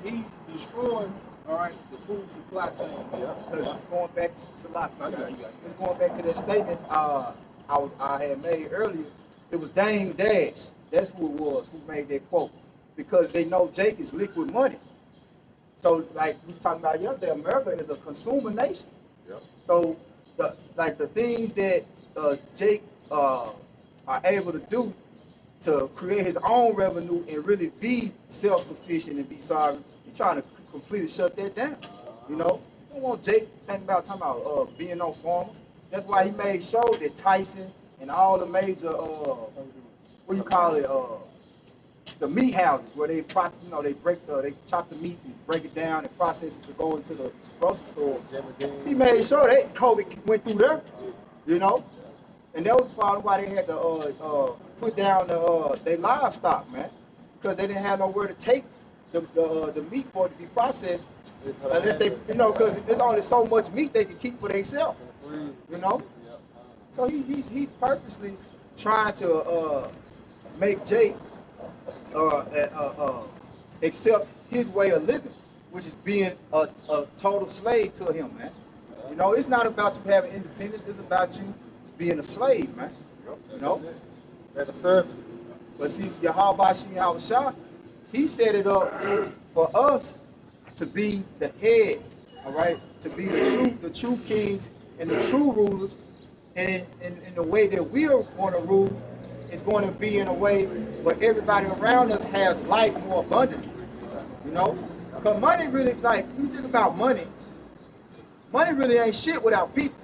Speaker 3: He's destroying, all right, the food supply chain.
Speaker 2: Because going back to
Speaker 3: You got it.
Speaker 2: just going back to that statement I had made earlier, it was Dame Dash. That's who it was who made that quote. Because they know Jake is liquid money. So like we were talking about yesterday, America is a consumer nation. So the things that Jake are able to do to create his own revenue and really be self-sufficient and be sovereign, he's trying to completely shut that down. You know, you don't want Jake talking about being on farmers. That's why he made sure that Tyson and all the major what you call it, the meat houses where they process, they they chop the meat and break it down and process it to go into the grocery stores. He made sure that COVID went through there, and that was probably why they had to put down their livestock, man, because they didn't have nowhere to take the meat for it to be processed, unless they, because there's only so much meat they can keep for themselves, So he's purposely trying to make Jake accept his way of living, which is being a total slave to him, man. It's not about you having independence. It's about you being a slave, man.
Speaker 4: That a servant.
Speaker 2: But see, Yahweh Shah, he set it up for us to be the head, all right? To be the true kings and the true rulers. And in the way that we are going to rule, it's going to be in a way where everybody around us has life more abundantly. Because money really, like, you think about money really ain't shit without people.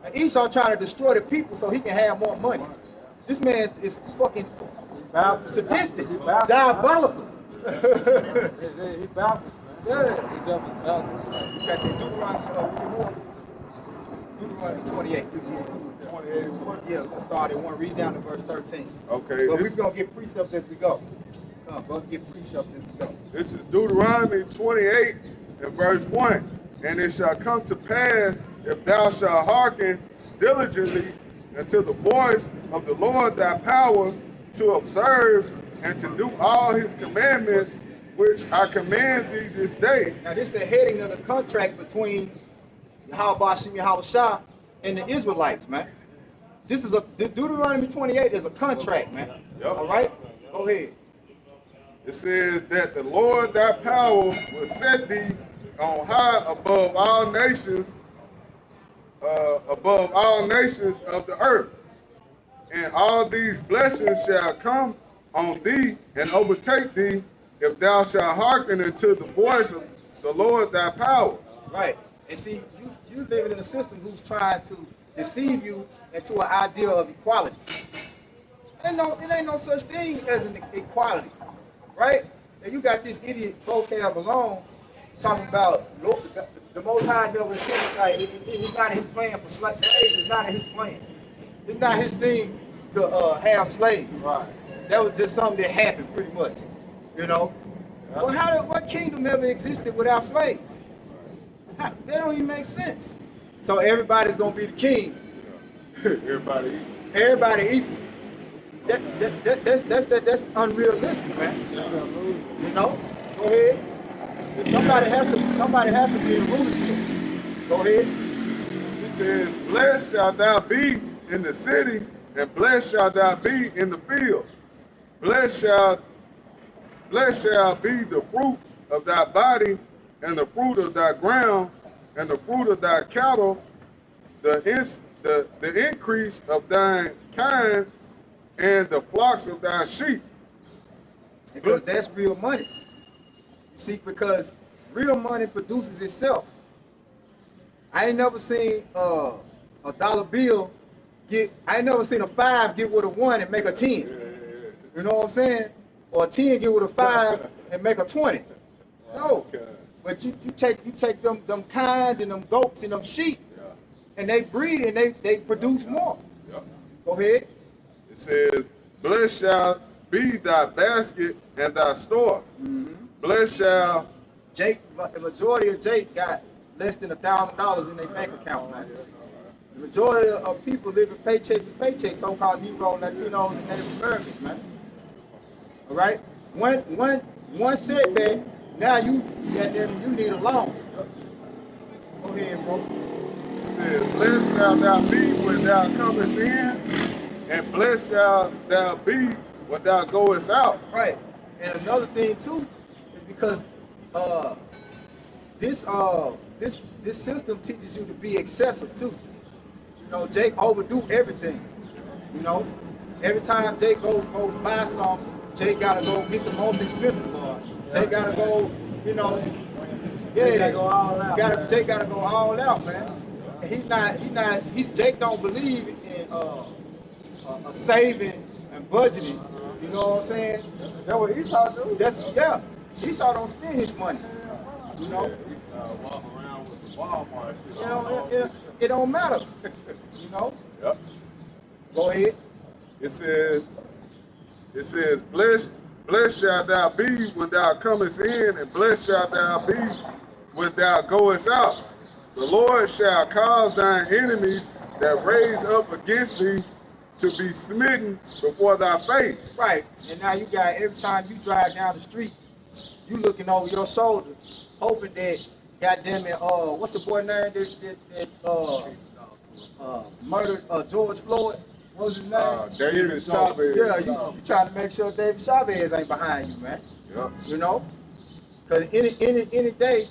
Speaker 2: And Esau trying to destroy the people so he can have more money. This man is fucking sadistic, diabolical.
Speaker 4: He balanced, man.
Speaker 2: Yeah.
Speaker 4: He definitely balanced.
Speaker 2: You got the Deuteronomy 28. We can get into it there.
Speaker 4: 28.
Speaker 2: Yeah, we're going to start at 1. Read down to verse 13.
Speaker 1: Okay.
Speaker 2: But we're going to get precepts as we go. We'll get precepts as we go.
Speaker 1: This is Deuteronomy 28 and verse 1. And it shall come to pass, if thou shalt hearken diligently unto the voice of the Lord thy power, to observe and to do all his commandments, which I command thee this day.
Speaker 2: Now, this is the heading of the contract between Yahweh Shah and the Israelites, man. This is Deuteronomy 28 is a contract, man.
Speaker 1: Yep.
Speaker 2: All right? Go ahead.
Speaker 1: It says that the Lord thy power will set thee on high above all nations of the earth. And all these blessings shall come on thee and overtake thee if thou shalt hearken unto the voice of the Lord thy power.
Speaker 2: Right. And see, you living in a system who's trying to deceive you into an idea of equality. It ain't no such thing as an equality, right? And you got this idiot vocab alone talking about the Most High never said, like, it's not his plan for slaves. It's not his plan. It's not his thing to have slaves.
Speaker 4: Right.
Speaker 2: That was just something that happened, pretty much. Well, what kingdom ever existed without slaves? That don't even make sense. So everybody's gonna be the king.
Speaker 1: Everybody equal.
Speaker 2: Everybody equal. That's unrealistic, man. Go ahead. Somebody has to be in rulership. Go ahead.
Speaker 1: It says, blessed shalt thou be in the city, and blessed shalt thou be in the field. Blessed shall be the fruit of thy body, and the fruit of thy ground, and the fruit of thy cattle, the increase of thine kind, and the flocks of thy sheep.
Speaker 2: Because that's real money. You see, because real money produces itself. I ain't never seen a dollar bill I ain't never seen a 5 get with a 1 and make a 10. You know what I'm saying? Or a 10 get with a 5 and make a 20. No. But you take them kinds and them goats and them sheep, and they breed and they produce more. Go ahead.
Speaker 1: It says, blessed shall be thy basket and thy store. Blessed shall...
Speaker 2: The majority of Jake got less than $1,000 in their bank account, man. The majority of people living paycheck to paycheck, so-called Negro, Latinos, and Native Americans, man. All right? One setback, now you need a loan. Go ahead, bro.
Speaker 1: It says, blessed shalt thou be when thou comest in, and blessed shalt thou be when thou goest out.
Speaker 2: Right. And another thing too is because this system teaches you to be excessive too. Jake overdo everything. Every time Jake go buy something, Jake gotta go get the most expensive one. Jake gotta go, Jake gotta go all out, man. And Jake don't believe in a saving and budgeting. You know what I'm saying?
Speaker 1: That's what Esau do.
Speaker 2: That's yeah. Esau don't spend his money. You know,
Speaker 1: Walk around with the Walmart shit.
Speaker 2: you know it don't matter. You know.
Speaker 1: Yep.
Speaker 2: Go ahead.
Speaker 1: It says, blessed shalt thou be when thou comest in, and blessed shalt thou be when thou goest out. The Lord shall cause thine enemies that raise up against thee to be smitten before thy face.
Speaker 2: Right. And now you got every time you drive down the street, you looking over your shoulder, hoping that goddamn it, what's the boy name that murdered George Floyd? What was his name?
Speaker 1: David Chavez.
Speaker 2: Yeah, you trying to make sure David Chavez ain't behind you, man.
Speaker 1: Yep.
Speaker 2: You know? Because any day,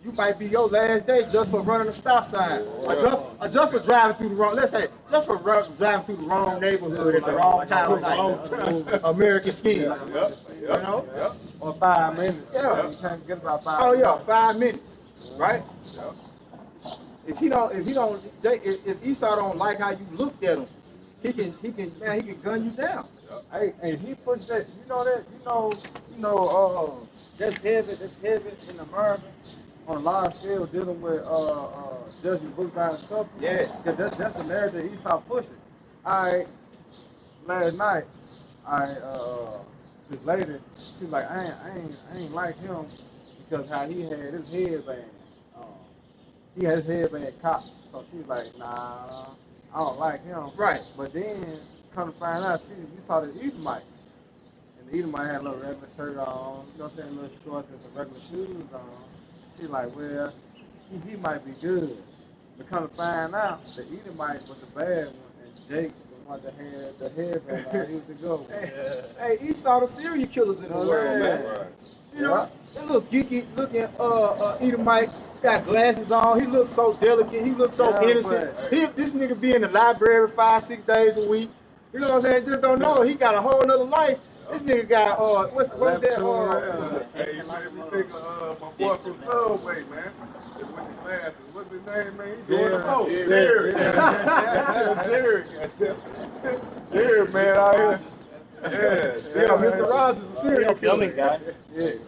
Speaker 2: you might be your last day just for running a stop sign. Or just for driving through the wrong, let's say, just for driving through the wrong neighborhood at the wrong time of night. American scheme.
Speaker 1: Yep.
Speaker 2: You know?
Speaker 1: Yep.
Speaker 4: Or 5 minutes.
Speaker 2: Yeah.
Speaker 4: You can't get about 5
Speaker 2: Oh
Speaker 4: minutes.
Speaker 2: yeah, 5 minutes. Right?
Speaker 1: Yep.
Speaker 2: If Esau don't like how you looked at him, he can gun you down.
Speaker 4: Hey, and he pushed that. You know that. That's heavy in America on a large scale dealing with judging book by his company.
Speaker 2: Yeah.
Speaker 4: Cause that's the narrative Esau pushing. Last night, this lady, she's like, I ain't like him because how he had his headband. He had his headband cocked. So she's like, nah, I don't like him.
Speaker 2: Right.
Speaker 4: But then, come to find out, you saw the Edomite. And the Edomite had a little regular shirt on, you know what I'm saying, little shorts and some regular shoes on. She's like, well, he might be good. But come to find out, the Edomite was the bad one, and Jake, the one that had the headband on, he was the good one.
Speaker 2: Hey, Esau the serial killers in the world, man.
Speaker 1: Right.
Speaker 2: You know, that little geeky looking Edomite got glasses on. He looks so delicate. He looks so
Speaker 4: Yeah,
Speaker 2: innocent.
Speaker 4: but-
Speaker 2: This nigga be in the library 5-6 days a week. You know what I'm saying? Just don't know. He got a whole nother life. This nigga got what was that?
Speaker 1: Hey, you made me think of my boy from Subway, man. With the glasses. What's his name, man? He's doing the most. Jerry. Jerry, man, out here.
Speaker 2: Yeah, Mr. Rogers is a serial killer.
Speaker 6: guys.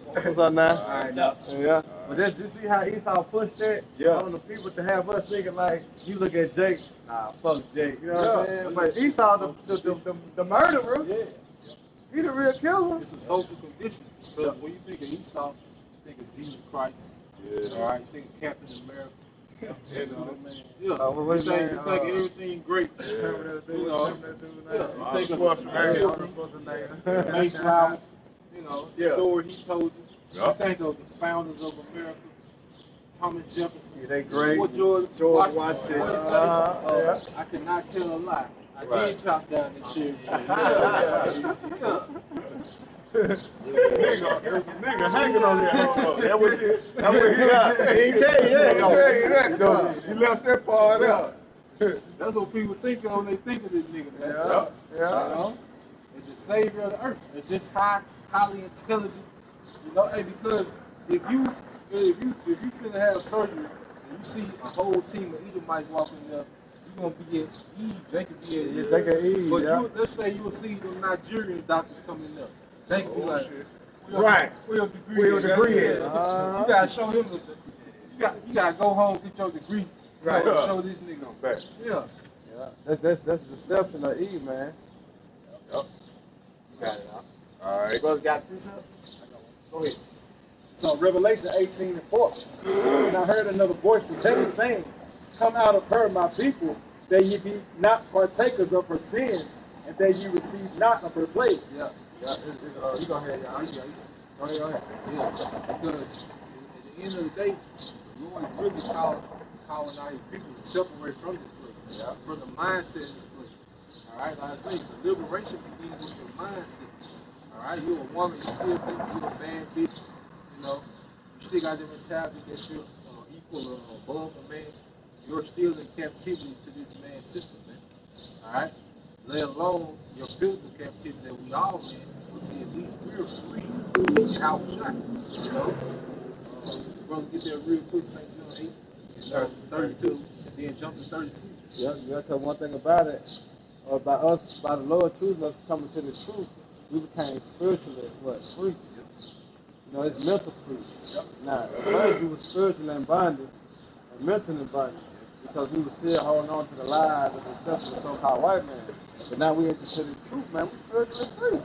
Speaker 4: What's up now?
Speaker 2: All right, now.
Speaker 4: Yeah. But just you see how Esau pushed that on the people to have us thinking like, you look at Jake, nah, fuck Jake. You know what I'm saying? But Esau, the murderer, he the real killer.
Speaker 3: It's a social condition. Because when you think of Esau, you think of Jesus Christ.
Speaker 1: Yeah.
Speaker 3: All right, you think of Captain America. You know what I mean? Yeah.
Speaker 4: What his
Speaker 3: you think
Speaker 4: name,
Speaker 3: of everything great. You know, you think of
Speaker 1: Schwarzenegger.
Speaker 3: Mayflower. You know, the
Speaker 2: Yeah.
Speaker 3: story he told you.
Speaker 1: Yeah.
Speaker 3: You think of the founders of America, Thomas Jefferson.
Speaker 4: Yeah, they great.
Speaker 3: What George
Speaker 2: Washington.
Speaker 3: What he say? I cannot tell a lie. I did chop down the cherry tree.
Speaker 1: Nigga hanging on there. That was it.
Speaker 2: He ain't tell you that. though.
Speaker 1: You left that part out.
Speaker 3: That's what people think of when they think of this nigga, man.
Speaker 1: Yeah.
Speaker 3: You know? It's the savior of the earth. It's just highly intelligent. You know, hey, because if you finna have surgery and you see a whole team of Edomites walking there, you gonna be at ease. Jacob be at ease.
Speaker 4: Jacob ease,
Speaker 3: But
Speaker 4: yeah.
Speaker 3: let's say you will see the Nigerian doctors coming up. Jacob be like,
Speaker 2: Right.
Speaker 3: where your degree?
Speaker 2: Where your degree
Speaker 3: at?
Speaker 2: at?
Speaker 3: You gotta show him. You gotta go home get your degree.
Speaker 2: Right.
Speaker 3: You gotta show this nigga.
Speaker 1: Back.
Speaker 3: Yeah.
Speaker 4: That's the deception of Eve, man.
Speaker 2: Got it, huh?
Speaker 1: All right.
Speaker 2: Brother got a precept? Go ahead.
Speaker 7: So Revelation 18:4. And I heard another voice from heaven saying, come out of her, my people, that ye be not partakers of her sins, and that ye receive not of her plagues.
Speaker 3: Yeah. You go ahead, y'all. Go ahead. Yeah. Because at the end of the day, the Lord is really calling out his people to separate from this place, from the mindset of this place. All right, like I say, the liberation begins with your mindset. All right, you're a woman, you still think you're a bad bitch. You know, you still got the mentality that you're equal or above a man. You're still in captivity to this man's system, man. All right, let alone your physical captivity that we all in. But see, at least we're free to get our shot. You know, brother, get there real quick. St. John 8, 32, and then jump to 36.
Speaker 4: Yeah, because one thing about it,
Speaker 7: by us, by the Lord choosing us to come into the truth, we became spiritually free. You know, it's mental free. Now, at first we were spiritually in bondage and mentally in bondage because we were still holding on to the lies of the self of the so-called white man. But now we into the truth, man. We spiritually free.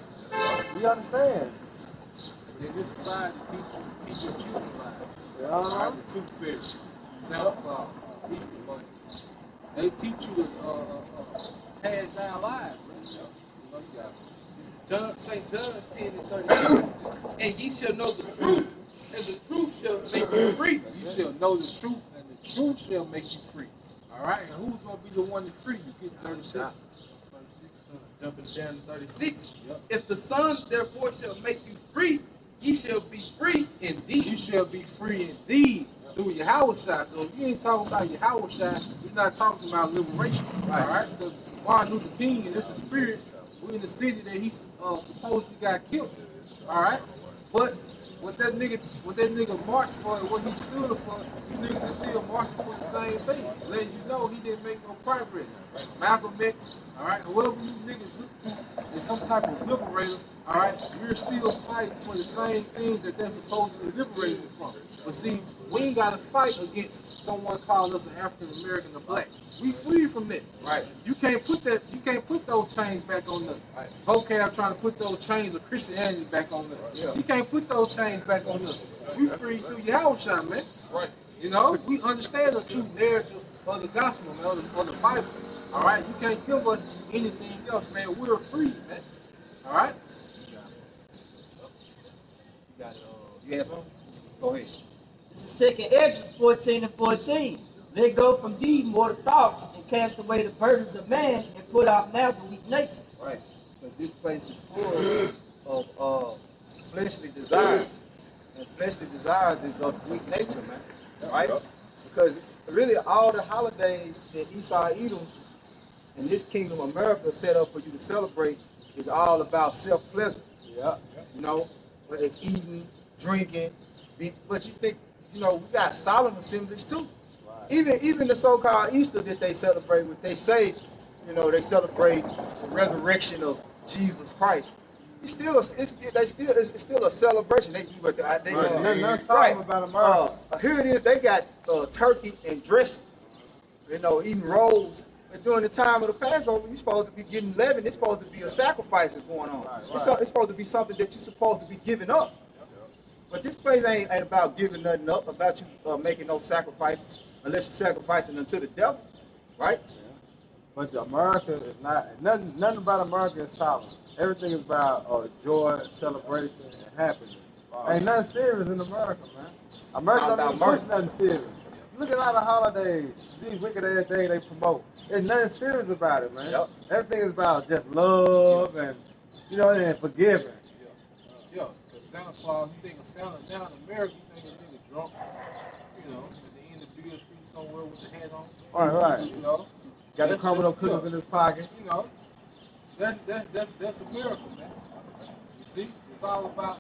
Speaker 7: We understand.
Speaker 3: And then this society teach your children lies.
Speaker 7: Yeah.
Speaker 3: Right? The tooth fairy, Santa Claus, Easter Bunny. They teach you to pass down lies, man. This is John, St. John 10 and 32. And ye shall know the truth, and the truth shall make you free. You shall know the truth, and the truth shall make you free. All right? And who's going to be the one to free you? Get 36.
Speaker 8: Jumping down to 36. If the Son therefore shall make you free, ye shall be free indeed.
Speaker 3: You shall be free indeed through Yahushua. So if you ain't talking about Yahushua, you're not talking about liberation. All right? Because Martin Luther King and this is spirit, we in the city that he supposedly got killed. All right? But what that nigga marched for and what he stood for, you niggas is still marching for the same thing. Letting you know he didn't make no progress. Malcolm X, all right, whoever you niggas look to is some type of liberator, all right, you're still fighting for the same things that they're supposedly liberating from. But see, we ain't got to fight against someone calling us an African American or black. We free from that. Right. You can't put those chains back on us. Right. Vocab trying to put those chains of Christianity back on us. Yeah. You can't put those chains back on us. We free through Yahushua, man. Right. You know, we understand the true narrative of the gospel, man, of the Bible. All right, you can't give us anything else, man. We're free, man. All right.
Speaker 2: You got it. You had something? Go ahead.
Speaker 5: This is 2nd Ezra 14 and 14. Let go from thee mortal thoughts and cast away the burdens of man and put out now the weak nature.
Speaker 2: Right. Because this place is full of fleshly desires. And fleshly desires is of weak nature, man. Right? Because really all the holidays that Esau Edom and this kingdom America set up for you to celebrate is all about self-pleasure.
Speaker 7: Yeah.
Speaker 2: You know, whether it's eating, drinking, but you think, you know, we got solemn assemblies too. Right. Even the so-called Easter that they celebrate with, they say, you know, they celebrate the resurrection of Jesus Christ. It's still a celebration. Nothing
Speaker 7: solemn about America.
Speaker 2: Here it is. They got turkey and dressing. You know, eating rolls. But during the time of the Passover, you're supposed to be getting leaven. It's supposed to be a sacrifice that's going on. Right. It's supposed to be something that you're supposed to be giving up. But this place ain't about giving nothing up, about you making no sacrifices, unless you're sacrificing unto the devil, right?
Speaker 7: Yeah. But America is not, nothing about America is solemn. Everything is about joy, celebration, and happiness. Wow. Ain't nothing serious in America, man. America don't even push nothing serious. Look at all the holidays, these wicked ass things they promote. There's nothing serious about it, man. Yep. Everything is about just love and, you know, and forgiving.
Speaker 3: Yeah, because Santa Claus, you think of Santa down in America, you think of a nigga drunk, you know, at the end of Beale Street somewhere with the hat on.
Speaker 7: Right.
Speaker 3: You know.
Speaker 7: Got the crumbled up cookies in his pocket.
Speaker 3: You know, that's a miracle, man. You see, it's all about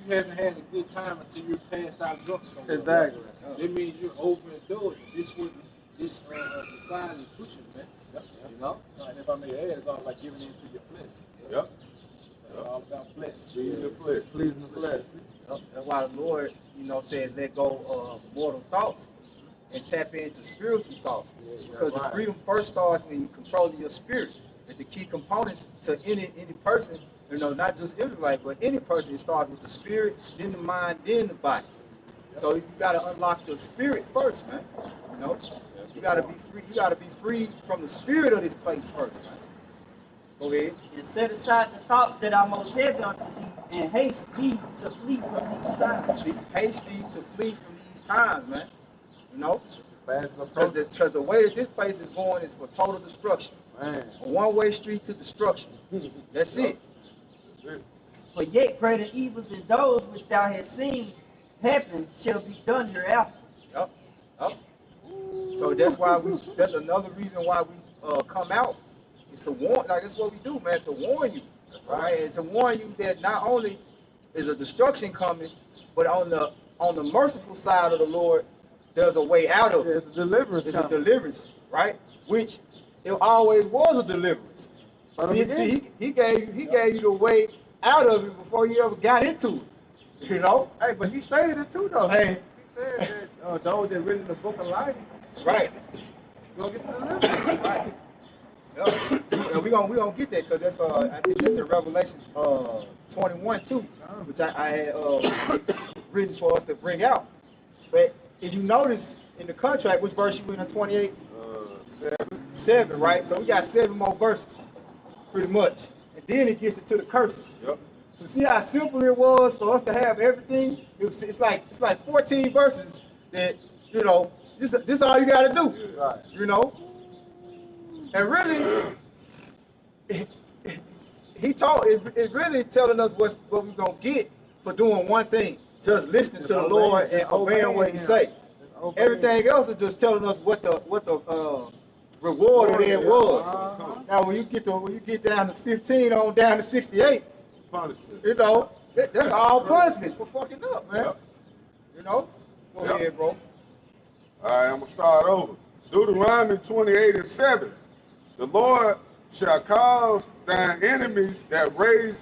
Speaker 3: you haven't had a good time until you're passed out drunk somewhere.
Speaker 7: Exactly.
Speaker 3: That means you're overindulging. This is what this society pushes, man. Yep. You know?
Speaker 4: And if I may add, it's all about giving into your flesh.
Speaker 1: Yep.
Speaker 4: It's all about flesh.
Speaker 1: Pleasing the flesh.
Speaker 7: Pleasing the flesh.
Speaker 2: That's why the Lord, you know, says let go of mortal thoughts and tap into spiritual thoughts. Because the freedom first starts when you control your spirit. And the key components to any person, you know, not just Israelite, but any person, it starts with the spirit, then the mind, then the body. So you gotta unlock your spirit first, man. You know, you gotta be free. You gotta be free from the spirit of this place first, man. Go ahead.
Speaker 5: And set aside the thoughts that are most heavy unto thee, and haste thee to flee from these times.
Speaker 2: See, haste thee to flee from these times, man. You know,
Speaker 7: Because
Speaker 2: the way that this place is going is for total destruction.
Speaker 7: Man.
Speaker 2: A one-way street to destruction. That's it.
Speaker 5: For yet greater evils than those which thou hast seen happen shall be done hereafter.
Speaker 2: Yep. So that's why that's another reason why we come out, is to warn, like that's what we do, man, to warn you. Right? And to warn you that not only is a destruction coming, but on the merciful side of the Lord, there's a way out of it.
Speaker 7: It's a deliverance.
Speaker 2: It's a deliverance, right? Which it always was a deliverance.
Speaker 7: From the
Speaker 2: See,
Speaker 7: beginning.
Speaker 2: he gave you the way out of it before you ever got into it. You know?
Speaker 7: Hey, but he stated it too, though.
Speaker 2: Hey.
Speaker 7: He said that those that read in the book of life
Speaker 2: Right.
Speaker 7: gonna get to the limit.
Speaker 2: Right. Yeah, we gonna get that because that's I think that's in Revelation 21 too, which I had written for us to bring out. But if you notice in the contract, which verse you in 28? 7, right? So we got 7 more verses, pretty much, and then it gets into the curses.
Speaker 1: Yep.
Speaker 2: So see how simple it was for us to have everything. It's like 14 verses that this all you got to do.
Speaker 7: Right.
Speaker 2: You know. And really, he taught it really telling us what we're gonna get for doing one thing, just listening to the Lord and obeying what He say. Everything else is just telling us what the reward of it was. Now when you get down to 15 on down to 68,
Speaker 1: Punishment.
Speaker 2: that's all punishments for fucking up, man.
Speaker 1: Yep.
Speaker 2: Go
Speaker 1: Yep.
Speaker 2: ahead, bro.
Speaker 1: All right, I'm gonna start over. Deuteronomy 28:7. The Lord shall cause thine enemies that rise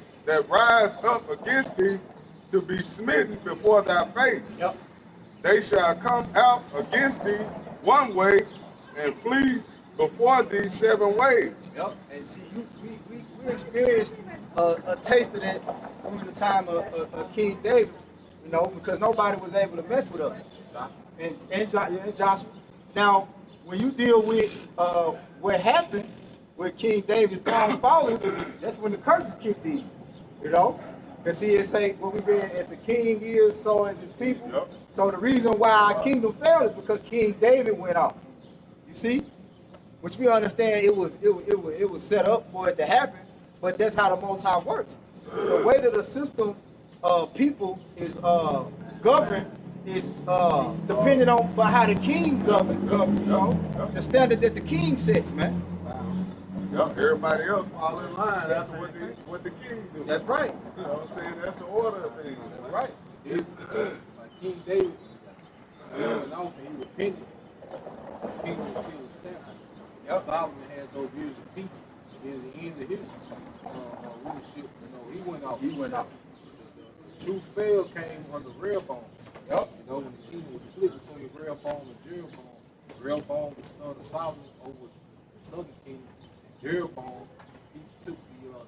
Speaker 1: up against thee to be smitten before thy face.
Speaker 2: Yep.
Speaker 1: They shall come out against thee one way and flee before thee 7 ways.
Speaker 2: Yep. And see, we experienced a taste of that during the time of King David, because nobody was able to mess with us. And Joshua. Now, when you deal with what happened with King David's throne falling, that's when the curses kicked in. Because see, it say what we read, as the king is, so is his people.
Speaker 1: Yep.
Speaker 2: So the reason why our kingdom fell is because King David went off. You see? Which we understand it was set up for it to happen, but that's how the Most High works. The way that the system of people is governed is depending on how the king governs, the standard that the king sets, man.
Speaker 1: Yep. Everybody else fall in line after what the king do.
Speaker 2: That's right.
Speaker 1: You know what I'm saying? That's the order of things.
Speaker 2: That's right.
Speaker 3: Like King David, he went off and he repented. His kingdom was still established.
Speaker 2: Yep.
Speaker 3: Solomon had those years of peace. And then at the end of his rulership, he went off. The true fail came under Rehoboam.
Speaker 2: Yep.
Speaker 3: When the kingdom was split between Rehoboam and Jeroboam. Rehoboam was son of Solomon over the southern kingdom. And Jeroboam, he took the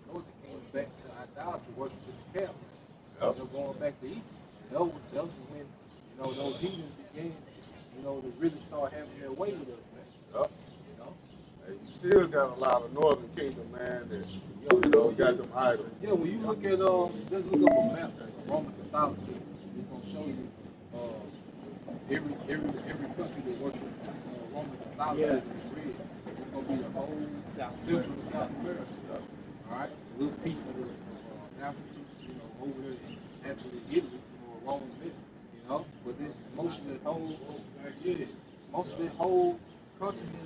Speaker 3: northern kingdom back to idolatry, worshiping the calf.
Speaker 1: Yep.
Speaker 3: They're going back to Egypt. And that was when, those heathens began, to really start having their way with us, man.
Speaker 1: Yep. Hey, you still got a lot of northern kingdom, man, that got them idols.
Speaker 3: Yeah, when you look at just look up a map of Roman Catholicism, it's gonna show you every country that worships Roman Catholicism in red. It's gonna be the whole Central and South America. All right, a little piece of Africa, over there, and actually Italy, Roman bit, but then most of that whole continent of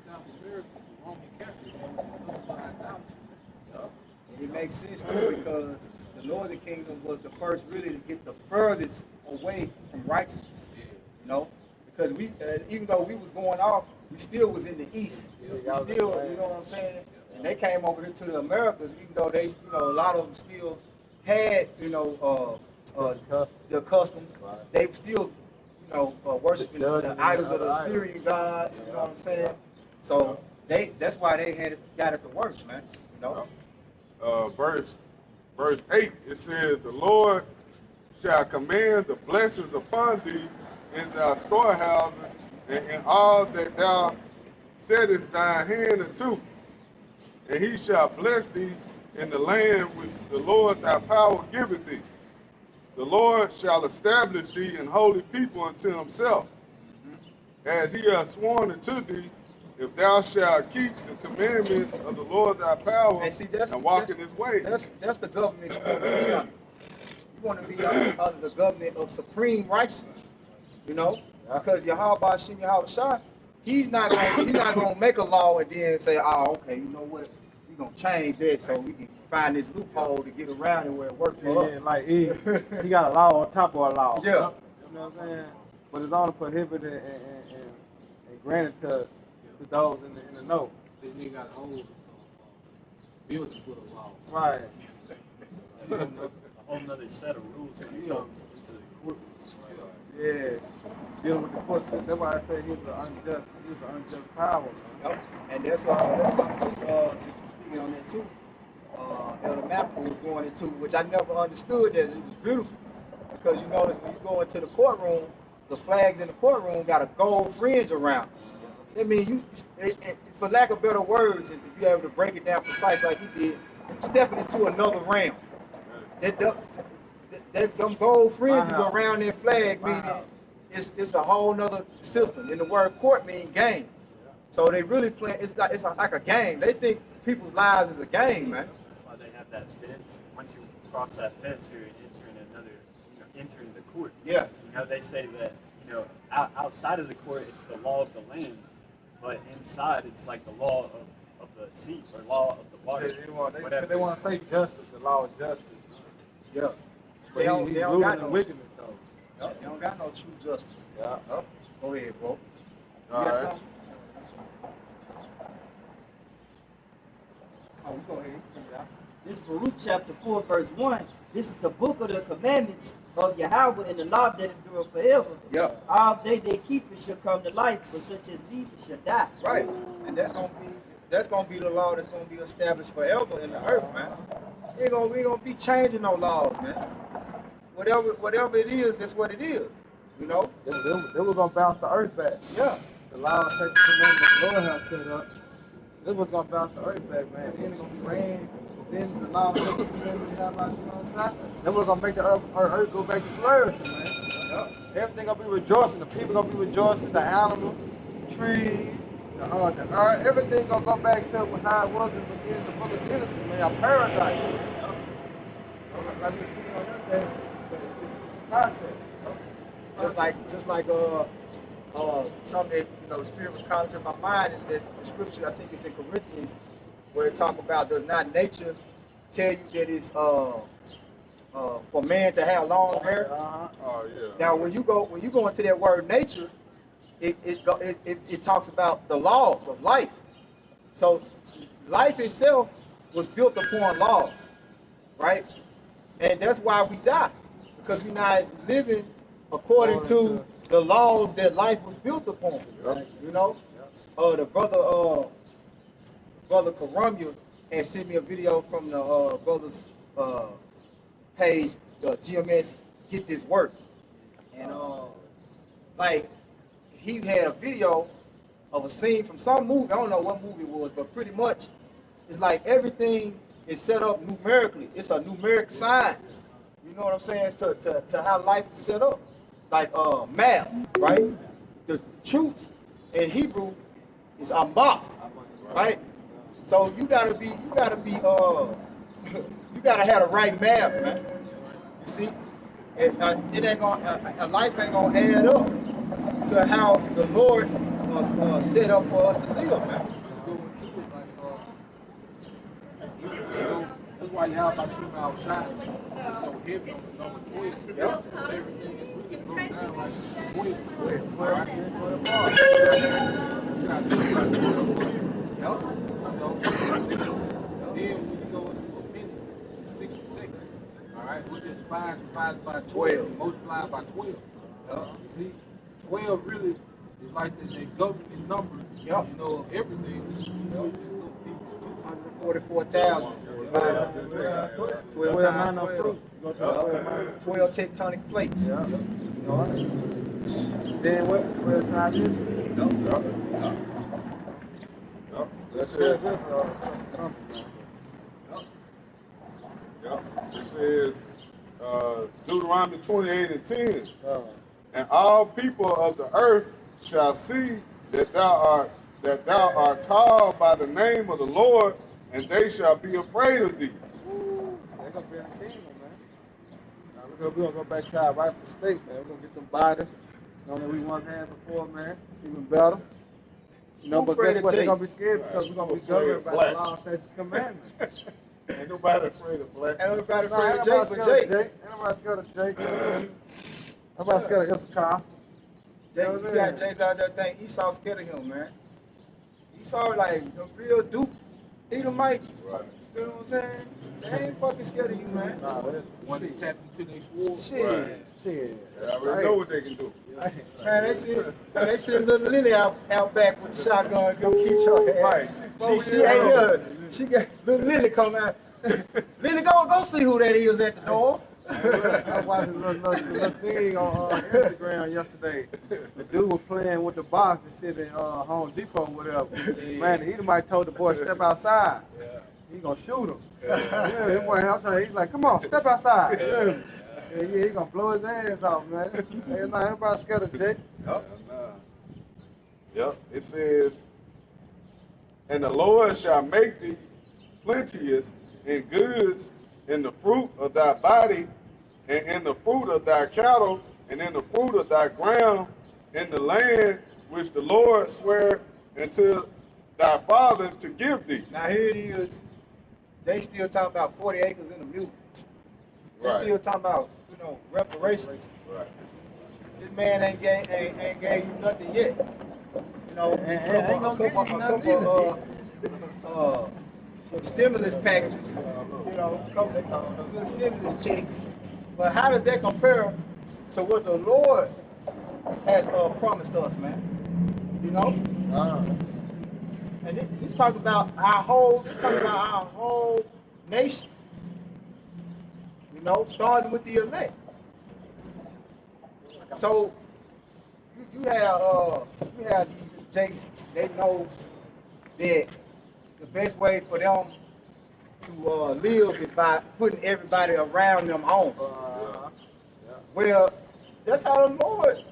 Speaker 3: South America, the Roman Catholic, man, was nothing but idolatry.
Speaker 2: And it makes sense too because the northern kingdom was the first really to get the furthest away from righteousness. Because we, even though we was going off, we still was in the east. We still, you know what I'm saying? And they came over here to the Americas, even though they, a lot of them still had, the customs. They still, worshiping the idols of the Assyrian gods. You know what I'm saying? So that's why they got it the worst, man.
Speaker 1: Verse 8, it says, the Lord shall command the blessings upon thee in thy storehouses and in all that thou settest thine hand unto. And he shall bless thee in the land which the Lord thy power giveth thee. The Lord shall establish thee an holy people unto himself, as he hath sworn unto thee, if thou shalt keep the commandments of the Lord thy power and walk in his way.
Speaker 2: That's the government you want to be under. You want to be under the government of supreme righteousness, because Yahweh Shem Yahweh, he's not gonna make a law and then say, oh, okay, you know what, we're gonna change that so we can find this loophole to get around it where it works for us.
Speaker 7: Like he got a law on top of a law.
Speaker 2: Yeah.
Speaker 7: You know what I'm saying? But it's only prohibited and granted to those in the know.
Speaker 3: This nigga got a whole building full of laws.
Speaker 7: Right.
Speaker 6: A whole nother set of rules when it comes into the courtroom.
Speaker 7: Yeah. Dealing with the court system. That's why I say he was an unjust power, man.
Speaker 2: Yep. And that's something too, since you're speaking on that too. Elder Malcolm was going into, which I never understood that it was beautiful. Because you notice when you go into the courtroom, the flags in the courtroom got a gold fringe around it. I mean, for lack of better words, and to be able to break it down precise like he did, stepping into another realm. Them gold fringes around that flag meaning it's a whole nother system. And the word court means game. So they really play. It's like a game. They think people's lives is a game, man.
Speaker 6: That's why they have that fence. Once you cross that fence, you're entering the court.
Speaker 2: Yeah.
Speaker 6: You know, they say that, outside of the court, it's the law of the land, but inside, it's like the law of the sea or law of the water.
Speaker 7: They want to say justice, the law of justice.
Speaker 2: Yeah.
Speaker 7: But
Speaker 2: They don't got no
Speaker 7: wickedness, though.
Speaker 2: They don't got no true justice.
Speaker 7: Yeah.
Speaker 2: Go ahead, bro.
Speaker 7: All
Speaker 2: You got
Speaker 7: right.
Speaker 2: something? Oh, you go ahead.
Speaker 5: This is Baruch chapter 4, verse 1. This is the book of the commandments of Yahweh and the law that endure forever.
Speaker 2: Yeah.
Speaker 5: All they keep it shall come to life, but such as leave it shall die.
Speaker 2: Right. And that's gonna be the law that's gonna be established forever in the earth, man. We ain't gonna be changing no laws, man. Whatever it is, that's what it is. You know?
Speaker 7: They were going to bounce the earth back.
Speaker 2: Yeah.
Speaker 7: The law and sacred commandments the Lord has set up. This was going to bounce the earth back, man. Then it's going to be rain. Then the law and sacred commandments have about, you know what I'm saying? Then we're going to make the earth go back to flourishing, man. Yeah. Everything going to be rejoicing. The people going to be rejoicing. The animals, the trees, the earth. Everything going to go back to how it was in the beginning of the book of Genesis, man. Our paradise. I'm just speaking on that thing. Process.
Speaker 2: Just like something that the Spirit was calling to my mind is that the scripture, I think it's in Corinthians, where it talks about does not nature tell you that it's for man to have long hair?
Speaker 1: Oh yeah.
Speaker 2: Now when you go into that word nature, it talks about the laws of life. So life itself was built upon laws, right? And that's why we die, because we're not living according to the laws that life was built upon.
Speaker 1: Yep.
Speaker 2: You know, the brother Karumya had sent me a video from the brother's page, GMS Get This Work, and like he had a video of a scene from some movie. I don't know what movie it was, but pretty much it's like everything is set up numerically. It's a numeric science. You know what I'm saying? To how life is set up. Like math, right? The truth in Hebrew is amath, right? So you gotta have the right math, man. You see, it ain't gonna, life ain't gonna add up to how the Lord set up for us to live, man.
Speaker 3: That's why you have my shooting out shots. It's so heavy on the number 12.
Speaker 2: Yep.
Speaker 3: Everything is really broke down like 12. Then when you go into a minute, it's 60 seconds. All right, we just 5 divided by 12, multiplied by 12. You see, 12 really is like the governing number.
Speaker 2: Yep.
Speaker 3: You know, of everything. You know,
Speaker 2: 144,000. 12 times 12. 12 tectonic plates.
Speaker 7: Yeah. You know what? Then what? 12 times this?
Speaker 1: Yep. That's it. Yep. It says Deuteronomy 28 and 10. And all people of the earth shall see that thou art called by the name of the Lord, and they shall be afraid of thee.
Speaker 7: They're gonna be in the kingdom, man. Now we're gonna go back to our rightful state, man. We're gonna get them bodies. That we once had before, man. Even better. You know, but guess what? They're gonna be scared because we're gonna be governed by the law, statutes, commandments.
Speaker 1: Ain't nobody afraid of black.
Speaker 2: Ain't nobody
Speaker 7: Nah,
Speaker 2: afraid of Jake but Jake.
Speaker 7: Ain't nobody scared of Jake. Nobody scared of Issachar.
Speaker 2: Jake, you got James out there think Esau scared of him, man. Esau like the real Duke Edomites.
Speaker 1: Right.
Speaker 2: You know what I'm saying? They ain't fucking scared of you, man.
Speaker 7: Nah, that
Speaker 3: One is tapped into their sword.
Speaker 2: Shit.
Speaker 1: Right.
Speaker 7: shit.
Speaker 1: They already know what they can do.
Speaker 2: Man, they send little Lily out back with the shotgun, go kiss her
Speaker 1: Right.
Speaker 2: ass. She ain't here. She got little Lily come out. Lily, go see who that is at the door.
Speaker 7: I watched a little thing on Instagram yesterday. The dude was playing with the box and shit in Home Depot or whatever. Man, the Edomite told the boy step outside. He gonna shoot him. Yeah, that boy outside. He's like, come on, step outside. Yeah, he gonna blow his hands off, man. Ain't nobody scared of Jake.
Speaker 1: Yep. It says, and the Lord shall make thee plenteous in goods, in the fruit of thy body, and in the fruit of thy cattle, and in the fruit of thy ground, in the land which the Lord sware unto thy fathers to give thee.
Speaker 2: Now here it is. They still talking about 40 acres in a mule. They
Speaker 1: Right.
Speaker 2: still talking about, reparations.
Speaker 1: Right.
Speaker 2: This man ain't gave you nothing yet. You know,
Speaker 7: ain't gonna give you nothing
Speaker 2: couple some stimulus packages. You know, a couple little stimulus checks. But how does that compare to what the Lord has promised us, man? You know? And he's talking about our whole nation. You know, starting with the elect. So you have these jakes, they know that the best way for them to live is by putting everybody around them on. Well, that's how the Lord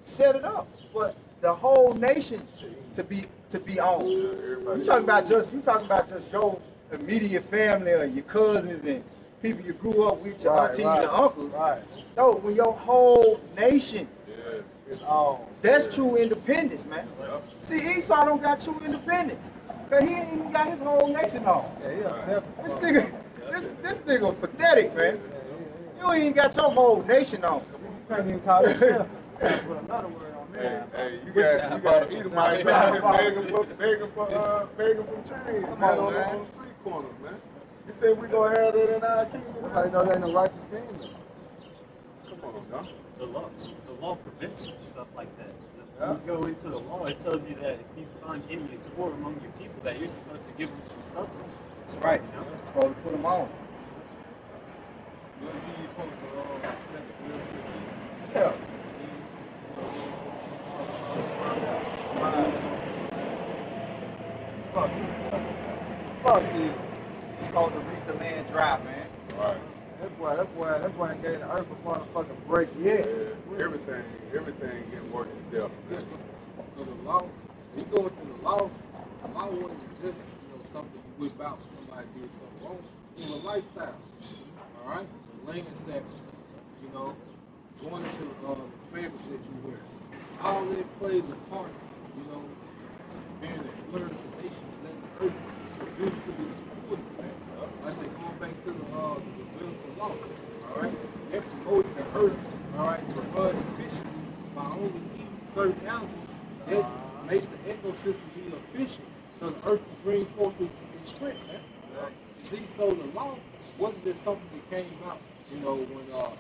Speaker 2: set it up for the whole nation to be on. You talking about just your immediate family or your cousins and people you grew up with, your aunties and uncles.
Speaker 7: Right.
Speaker 2: No, when your whole nation,
Speaker 7: It's all.
Speaker 2: that's true independence, man. See, Esau don't got true independence. Cause he ain't even got his whole nation on.
Speaker 7: Yeah, he a
Speaker 2: This
Speaker 7: separate.
Speaker 2: nigga, this nigga pathetic, man. You ain't got your whole nation on.
Speaker 7: You can't even call yourself. Put another word on there.
Speaker 1: Hey, you got Edomites out here begging for change.
Speaker 2: Come on, man.
Speaker 1: On the street corners, man. You think we gonna have that in our kingdom?
Speaker 7: Nobody know that ain't no righteous kingdom.
Speaker 1: Come on, y'all.
Speaker 6: The law prevents stuff like that. When you go into the law, it tells you that if you find any poor among your people, that you're supposed to give them some substance.
Speaker 2: That's right.
Speaker 6: You know?
Speaker 2: Supposed to put them on.
Speaker 3: You're supposed to
Speaker 2: Yeah. Fuck you. He's supposed to reap the land dry, man.
Speaker 1: Right.
Speaker 7: That boy ain't gave the earth a motherfucking break yet.
Speaker 1: Yeah, everything getting worked to death, man.
Speaker 3: So the law, when you go into the law wasn't just something you whip out when somebody did something wrong. It was a lifestyle. All right, the land sector, going into the fabric that you wear. All that plays a part, being a flirt of the nation, letting the earth produce to this fullness, man. I say going back to the biblical law. All right, they're promoting the earth, all right, to run efficiently by only eating certain animals. That makes the ecosystem be efficient, so the earth can bring forth its strength, man. You see, so the law wasn't just something that came out, when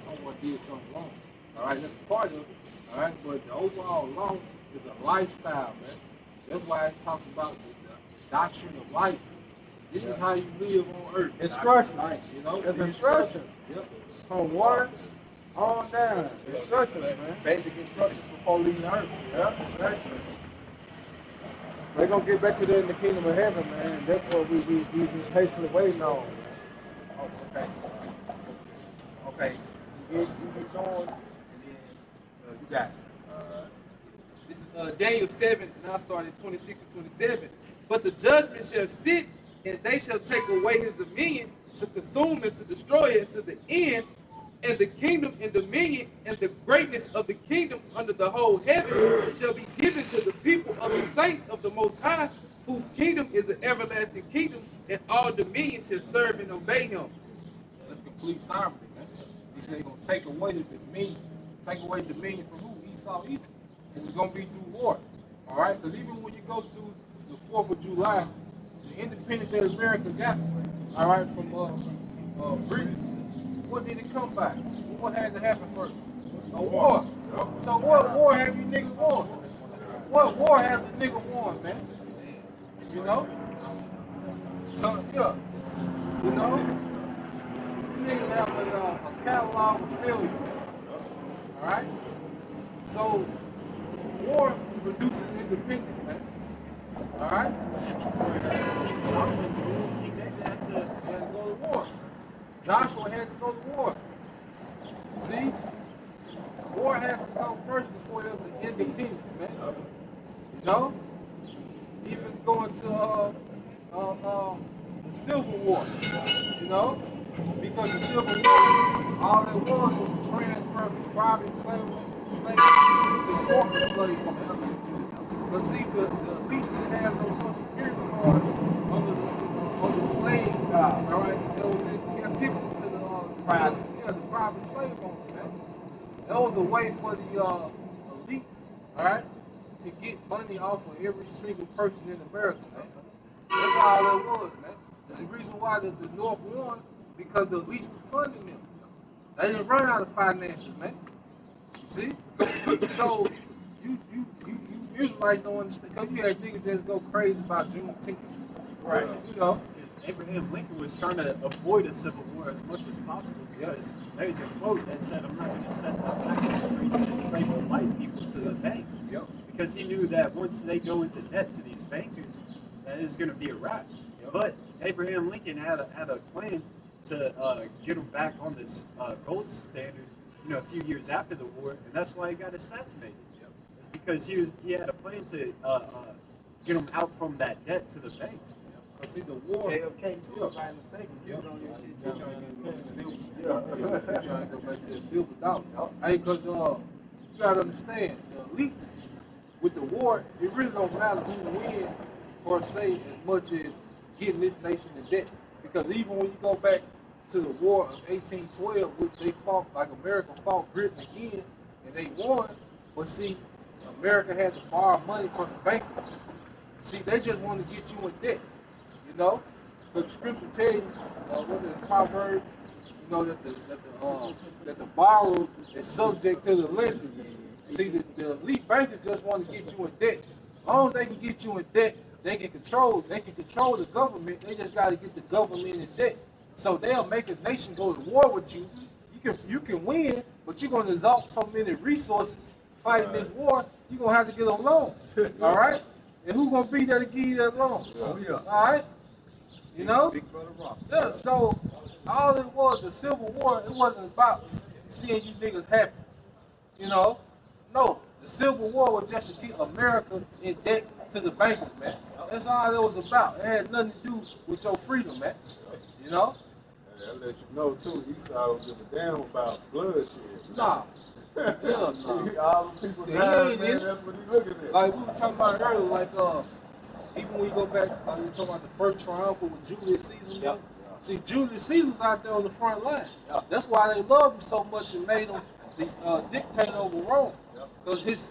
Speaker 3: someone did something wrong. All right, that's part of it. All right, but the overall law is a lifestyle, man. That's why it talks about the doctrine of life. This is how you live on earth.
Speaker 7: Instruction.
Speaker 3: It's
Speaker 7: It's instruction.
Speaker 3: Yep.
Speaker 7: From one on down. Instructions, man.
Speaker 2: Basic instructions before leaving earth.
Speaker 7: Yeah, exactly. They're gonna get back to that in the kingdom of heaven, man. That's what we patiently waiting on.
Speaker 2: Oh, okay. Okay. You get yours, and then you got it.
Speaker 8: This is Daniel 7, and I'll start at 26 and 27. But the judgment shall sit, and they shall take away his dominion, to consume and to destroy it to the end. And the kingdom and dominion and the greatness of the kingdom under the whole heaven shall be given to the people of the saints of the Most High, whose kingdom is an everlasting kingdom, and all dominion shall serve and obey him.
Speaker 3: That's complete sovereignty, man. He said he's going to take away the dominion. Take away dominion from who? Esau, Edom. And it's going to be through war. All right? Because even when you go through the 4th of July, the independence that America got, all right, from Britain, what did it come by? What had to happen first? A war. So what war have you niggas won? What war has a nigga won, man? You know? So, yeah. You know? Niggas have a catalog of failure, man. Alright? So, war produces independence, man. Alright?
Speaker 6: Solomon's rule, King David had to.
Speaker 3: He had to go to war. Joshua had to go to war. See? War has to come first before there's an independence, man. You know? Even going to the Civil War, you know? Because the Civil War, all it was a transfer from private slavery to corporate slavery. But see, the elites didn't have no social security cards on the slave side, all right? That was in captivity to the private slave owners, man. That was a way for the elites, all right, to get money off of every single person in America, man. That's all it was, man. And the reason why the North won, because the elites were funding them. They didn't run out of finances, man. See? So, you Israelites don't understand, because you had niggas just go crazy about Juneteenth. Right. You know?
Speaker 6: Abraham Lincoln was trying to avoid a civil war as much as possible because there's a quote that said, I'm not going to set the factories and enslave white people to the banks.
Speaker 3: Yep.
Speaker 6: Because he knew that once they go into debt to these bankers, that is going to be a wrap. Yep. But Abraham Lincoln had a plan to get them back on this gold standard, you know, a few years after the war, and that's why he got assassinated. Yep. It's because he had a plan to get them out from that debt to the banks.
Speaker 3: Cause see the war.
Speaker 2: JFK too, if I'm mistaken. He was on your shit too.
Speaker 3: Trying to go back to the silver dollar. Hey, cause you gotta understand the elites with the war. It really don't matter who wins per se as much as getting this nation in debt. Because even when you go back to the war of 1812, which they fought like America fought Britain again, and they won. But see, America had to borrow money from the bankers. See, they just want to get you in debt. You know, but the scripture tell you, what's it, Proverbs, you know, that the borrower is subject to the lender. See, the elite bankers just want to get you in debt. As long as they can get you in debt, they can control the government. They just got to get the government in debt. So they'll make a nation go to war with you. You can win, but you're gonna exhaust so many resources fighting this war. You're gonna have to get a loan. All right? And who's gonna be there to give you that loan? All right? You know?
Speaker 2: Big brother Ross.
Speaker 3: Yeah, so all it was, the Civil War, it wasn't about seeing you niggas happy. You know? No, the Civil War was just to get America in debt to the bankers, man. That's all it was about. It had nothing to do with your freedom, man. You know?
Speaker 1: Hey, I let you know too, Esau don't give a damn about bloodshed.
Speaker 3: Nah. Hell no.
Speaker 1: All the people
Speaker 3: Yeah,
Speaker 1: dying,
Speaker 3: he
Speaker 1: man,
Speaker 3: ain't.
Speaker 1: that's what he looking at.
Speaker 3: Like we were talking about earlier, like even when you go back, we were talking about the first triumphal with Julius Caesar.
Speaker 2: Yep.
Speaker 3: See, Julius Caesar was out there on the front line. Yep. That's why they loved him so much and made him the dictator over Rome. Because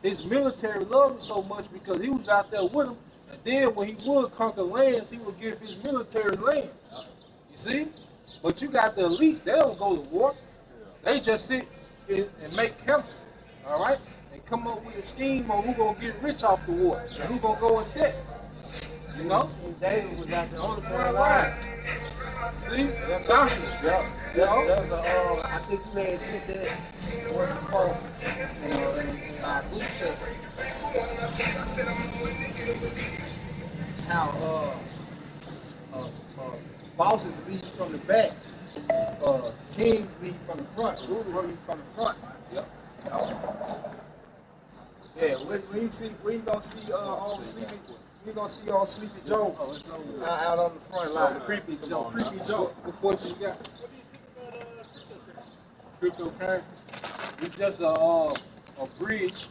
Speaker 3: his military loved him so much because he was out there with him. And then when he would conquer lands, he would give his military lands. You see? But you got the elites, they don't go to war. They just sit and make counsel. All right? And come up with a scheme on who's going to get rich off the war and who's going to go in debt. You know?
Speaker 2: David was out there
Speaker 3: On the front line. See? Joshua.
Speaker 2: Yeah.
Speaker 3: You know?
Speaker 2: I think you had sent that word before, in my group chat. How bosses lead from the back, kings lead from the front, rulers lead from the front.
Speaker 3: Yep.
Speaker 2: Yeah, when you gonna see all sleepy? You gonna see all Sleepy Joe out on the front line.
Speaker 3: Creepy Joe.
Speaker 2: Creepy Joe.
Speaker 3: What question you got? Cryptocurrency. It's just a bridge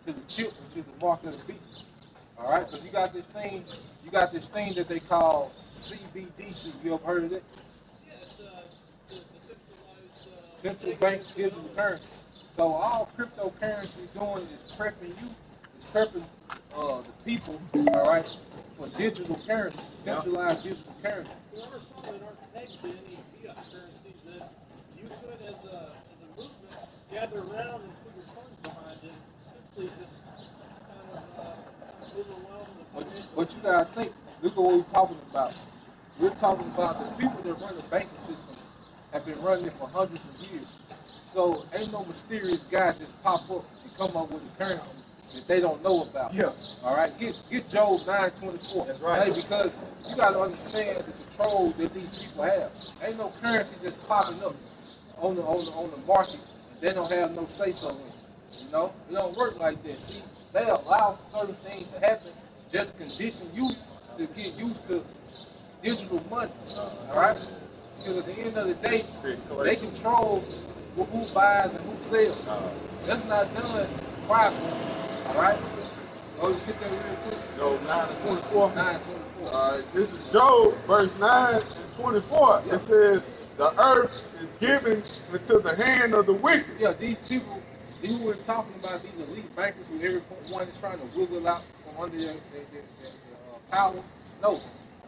Speaker 3: to the chip, which is the mark of the beast. All right, but you got this thing that they call CBDC. You ever heard of it?
Speaker 9: Yeah, it's the
Speaker 3: Central bank digital currency. So all cryptocurrency is doing is prepping you, is prepping the people, all right, for digital currency, centralized digital currency.
Speaker 9: There are some that aren't pegged to any fiat currencies that you could, as a movement, gather around and put your funds behind it, simply just kind of overwhelm the financial.
Speaker 3: But you gotta think, look at what we're talking about. We're talking about the people that run the banking system have been running it for hundreds of years. So ain't no mysterious guy just pop up and come up with a currency that they don't know about.
Speaker 2: Yeah.
Speaker 3: All right, get Job 9:24.
Speaker 2: That's right.
Speaker 3: Hey, because you gotta understand the control that these people have. Ain't no currency just popping up on the market and they don't have no say so in it. You know, it don't work like that. See, they allow certain things to happen, just condition you to get used to digital money. All right, because at the end of the day, they control who buys and who sells. That's not done privately. All right. Oh, you get that real quick.
Speaker 1: Job 9 and 24.
Speaker 3: 9:24.
Speaker 1: All right, this is Job, verse 9 and 24. It says, the earth is given into the hand of the wicked.
Speaker 3: Yeah, these people, you were talking about these elite bankers who everyone is trying to wiggle out from under their power. No,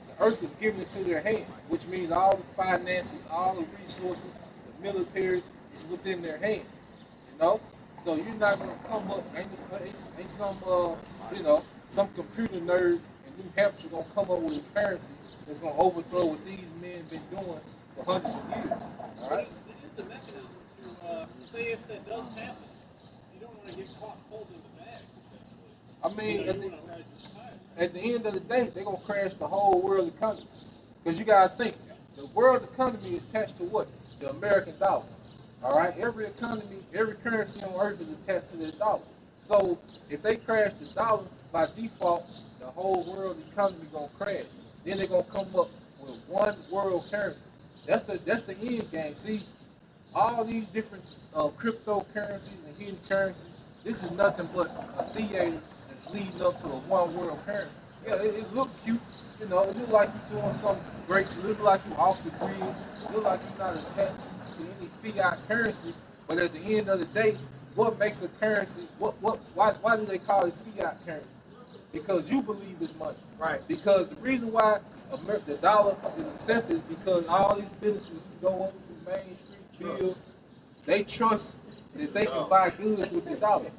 Speaker 3: the earth is given into their hand, which means all the finances, all the resources, the militaries is within their hand. You know, so you're not gonna come up, ain't some some computer nerds in New Hampshire gonna come up with a currency that's gonna overthrow what these men been doing for hundreds of years. All right.
Speaker 9: It is a mechanism to say if that does happen, you don't want to get caught holding the bag.
Speaker 3: I mean,
Speaker 9: You want to ride the tide.
Speaker 3: at the end of the day, they're gonna crash the whole world economy. Because you gotta think, the world economy is attached to what? The American dollar. All right, every economy, every currency on earth is attached to the dollar. So if they crash the dollar, by default, the whole world economy gonna crash. Then they're gonna come up with one world currency. That's the end game. See, all these different cryptocurrencies and hidden currencies, this is nothing but a theater that's leading up to a one world currency. Yeah, it look cute, you know, it look like you're doing something great, it look like you're off the grid, it look like you're not attached to any fiat currency, but at the end of the day, what makes a currency, why do they call it fiat currency? Because you believe it's money.
Speaker 2: Right.
Speaker 3: Because the reason why the dollar is accepted is because all these businesses, you go up to Main Street, Bills, they trust that they can buy goods with the dollar.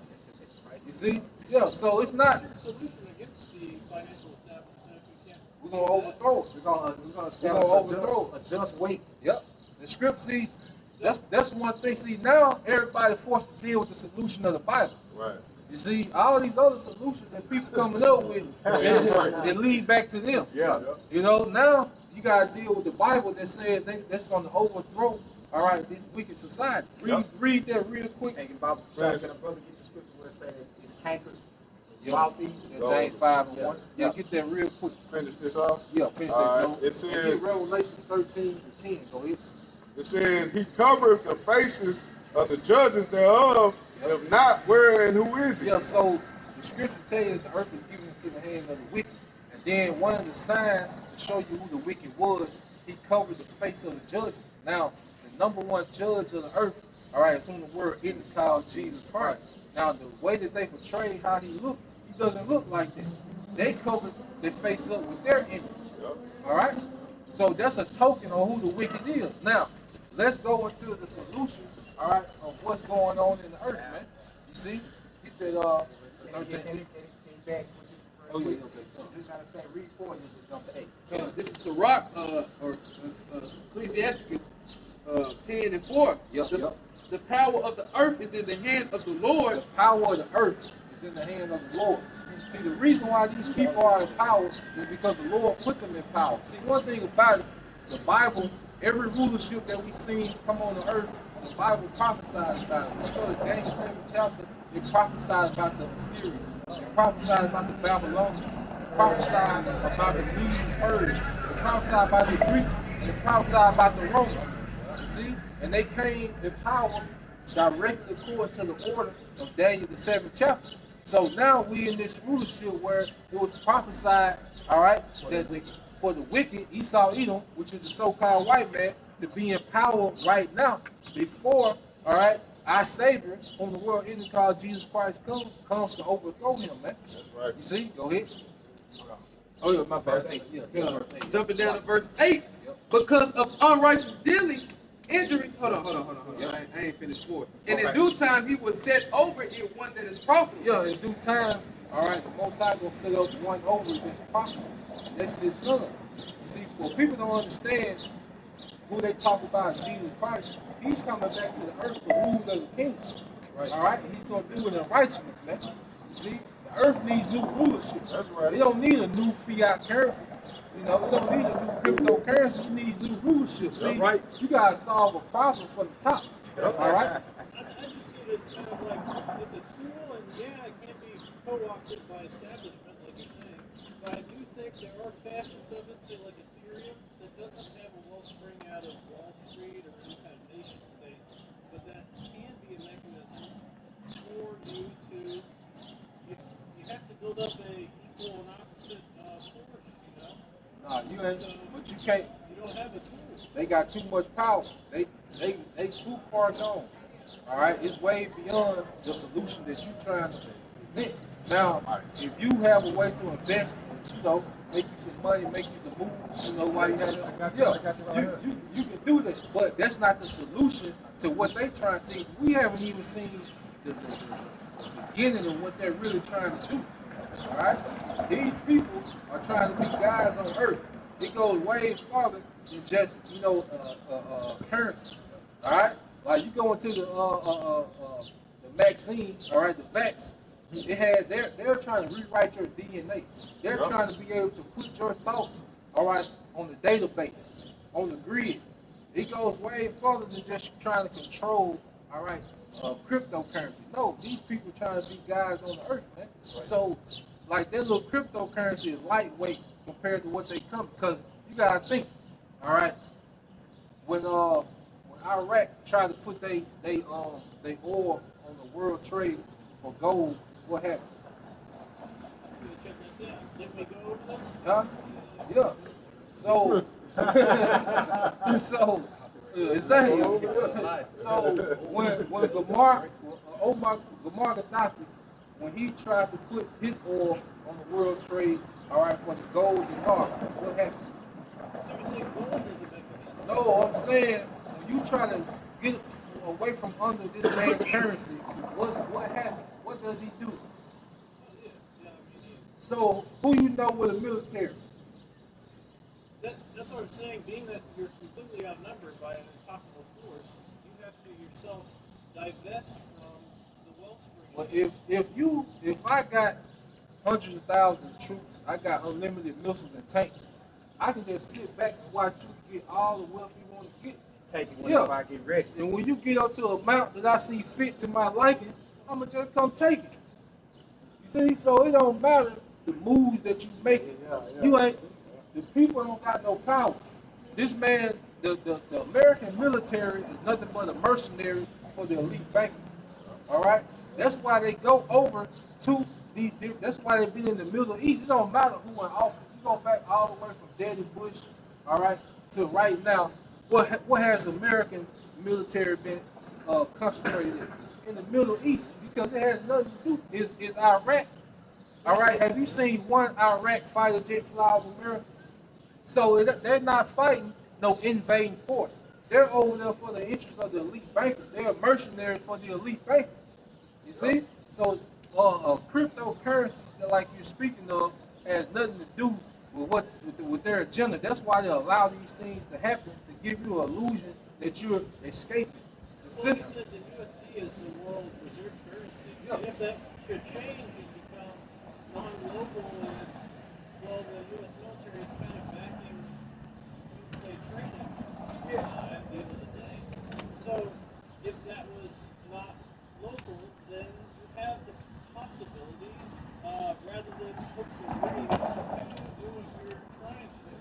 Speaker 3: You see? Yeah, so it's not,
Speaker 9: Solution against the financial establishment if we can.
Speaker 3: we're going to overthrow it.
Speaker 2: We're gonna
Speaker 3: gonna
Speaker 2: establish
Speaker 3: overthrow
Speaker 2: a just weight.
Speaker 3: Yep. The script, see, that's one thing. See, now everybody forced to deal with the solution of the Bible.
Speaker 1: Right.
Speaker 3: You see, all these other solutions that people coming up with, they lead back to them.
Speaker 2: Yeah.
Speaker 3: You know, now you got to deal with the Bible that says that's going to overthrow, all right, this wicked society. Read that real quick.
Speaker 2: Thinking about can a brother get the scripture where it says it's cankered, it's
Speaker 3: Yeah.
Speaker 2: wealthy.
Speaker 3: James 5 and 1.
Speaker 2: Yeah.
Speaker 3: Yeah, get that real quick.
Speaker 1: Finish this off.
Speaker 3: Yeah, finish
Speaker 1: All
Speaker 3: that,
Speaker 1: right.
Speaker 3: Joe.
Speaker 1: It says-
Speaker 3: And get Revelation 13 to 10. Go ahead.
Speaker 1: It says, he covereth the faces of the judges thereof, if not, where and who is he?
Speaker 3: Yeah, so the scripture tells you that the earth is given into the hand of the wicked. And then one of the signs to show you who the wicked was, he covered the face of the judges. Now, the number one judge of the earth, all right, is whom the word isn't called Jesus Christ. Now, the way that they portray how he looked, he doesn't look like this. They covered their face up with their image. All right? So that's a token on who the wicked is. Now, let's go into the solution, all right, of what's going on in the earth, man. You see? Get that 13. Oh, yeah, okay.
Speaker 2: Read 4 and then jump to 8.
Speaker 8: This is Sirach, or Ecclesiasticus 10 and 4.
Speaker 3: Yep.
Speaker 8: The power of the earth is in the hand of the Lord.
Speaker 3: The power of the earth is in the hand of the Lord. See, the reason why these people are in power is because the Lord put them in power. See, one thing about it, the Bible, every rulership that we've seen come on the earth, the Bible prophesies about it. Let's go to Daniel 7th chapter. It prophesies about the Assyrians. It prophesies about the Babylonians. It prophesies about the Median Persians. It prophesies about the Greeks. And it prophesies about the Romans. You see? And they came in power directly according to the order of Daniel the 7th chapter. So now we in this rulership where it was prophesied, all right, that for the wicked, Esau Edom, which is the so-called white man, to be in power right now. Before, all right, our Savior on the world, isn't called Jesus Christ, comes to overthrow him, man.
Speaker 1: That's right.
Speaker 3: You see? Go ahead. Oh, yeah, my
Speaker 2: Verse
Speaker 3: bad.
Speaker 2: 8.
Speaker 3: Yeah, verse 8.
Speaker 8: Jumping down to verse 8. Because of unrighteous dealings, injuries. Hold on. I ain't finished 4. And in due time, he was set over it one that is profitable.
Speaker 3: Yeah, in due time, all right, the Most High gonna set up one over this prophet. That's his son. You see, well, people don't understand who they talk about as Jesus Christ. He's coming back to the earth to rule as a king. Right. All right, and he's gonna do it in righteousness, man. You see, the earth needs new rulership.
Speaker 1: That's right.
Speaker 3: They don't need a new fiat currency. You know, we don't need a new cryptocurrency. We need new rulership. See,
Speaker 1: right.
Speaker 3: You gotta solve a problem from the top. All right.
Speaker 9: I just see it as kind of like it's a tool, and yeah, it can be co-opted by establishment, like you're saying. But I do think there are facets of it, say like Ethereum, that doesn't have a wellspring out of Wall Street or any kind of nation state, but that can be a mechanism for you to. You have to build up a equal and opposite force, you know.
Speaker 3: Nah, you ain't. But you can't.
Speaker 9: You don't have a tool.
Speaker 3: They got too much power. They too far gone. All right, it's way beyond the solution that you trying to present. Now, if you have a way to invest, you know, make you some money, make you some moves, you know, why you have you can do this, but that's not the solution to what they trying to see. We haven't even seen the beginning of what they're really trying to do. All right, these people are trying to be guys on earth. It goes way farther than just, you know, currency. All right, like you go into the vaccine, all right, the vax. They're trying to rewrite your DNA. They're trying to be able to put your thoughts, all right, on the database, on the grid. It goes way further than just trying to control, all right, cryptocurrency. No, these people trying to be guys on the earth, man. So, like, their little cryptocurrency is lightweight compared to what they come, because you gotta think, all right, when Iraq tried to put they oil on the world trade for gold, what happened?
Speaker 9: Check that down. Didn't we go over that?
Speaker 3: Huh? Yeah. So, exactly. So when Omar Gaddafi, when he tried to put his oil on the world trade, all right, for the gold dinar, what happened?
Speaker 9: So you're saying gold is a mechanism?
Speaker 3: No, I'm saying when you try to get away from under this man's currency, what happens? What does he do? So who you know with the military?
Speaker 9: That's what I'm saying. Being that you're completely outnumbered by an impossible force, you have to yourself divest from the wellspring.
Speaker 3: Well, if I got hundreds of thousands of troops, I got unlimited missiles and tanks, I can just sit back and watch you get all the wealth you want to get.
Speaker 2: Take it whenever I get ready.
Speaker 3: And when you get up to a amount that I see fit to my liking, I'ma just come take it. You see, so it don't matter the moves that you making. You ain't. The people don't got no power. This man, the American military is nothing but a mercenary for the elite bankers. All right, that's why they go over to these. That's why they've been in the Middle East. It don't matter who in office. You go back all the way from Daddy Bush, all right, to right now. What has American military been concentrated in the Middle East? Because it has nothing to do. Is Iraq. All right, have you seen one Iraq fighter jet fly over America? So they're not fighting no invading force. They're over there for the interest of the elite bankers. They're mercenaries for the elite bankers. You see? So cryptocurrency, like you're speaking of, has nothing to do with their agenda. That's why they allow these things to happen, to give you an illusion that you're escaping the
Speaker 9: Well, you
Speaker 3: system.
Speaker 9: said the USD is the world reserve currency.
Speaker 3: Yeah.
Speaker 9: And if that should change and become non-local, and it's, well, the U.S. military is kind of backing, you would say, trading at the end of the day. So if that was not local, then you have the possibility, rather than hopes and dreams, to do what you're trying to do.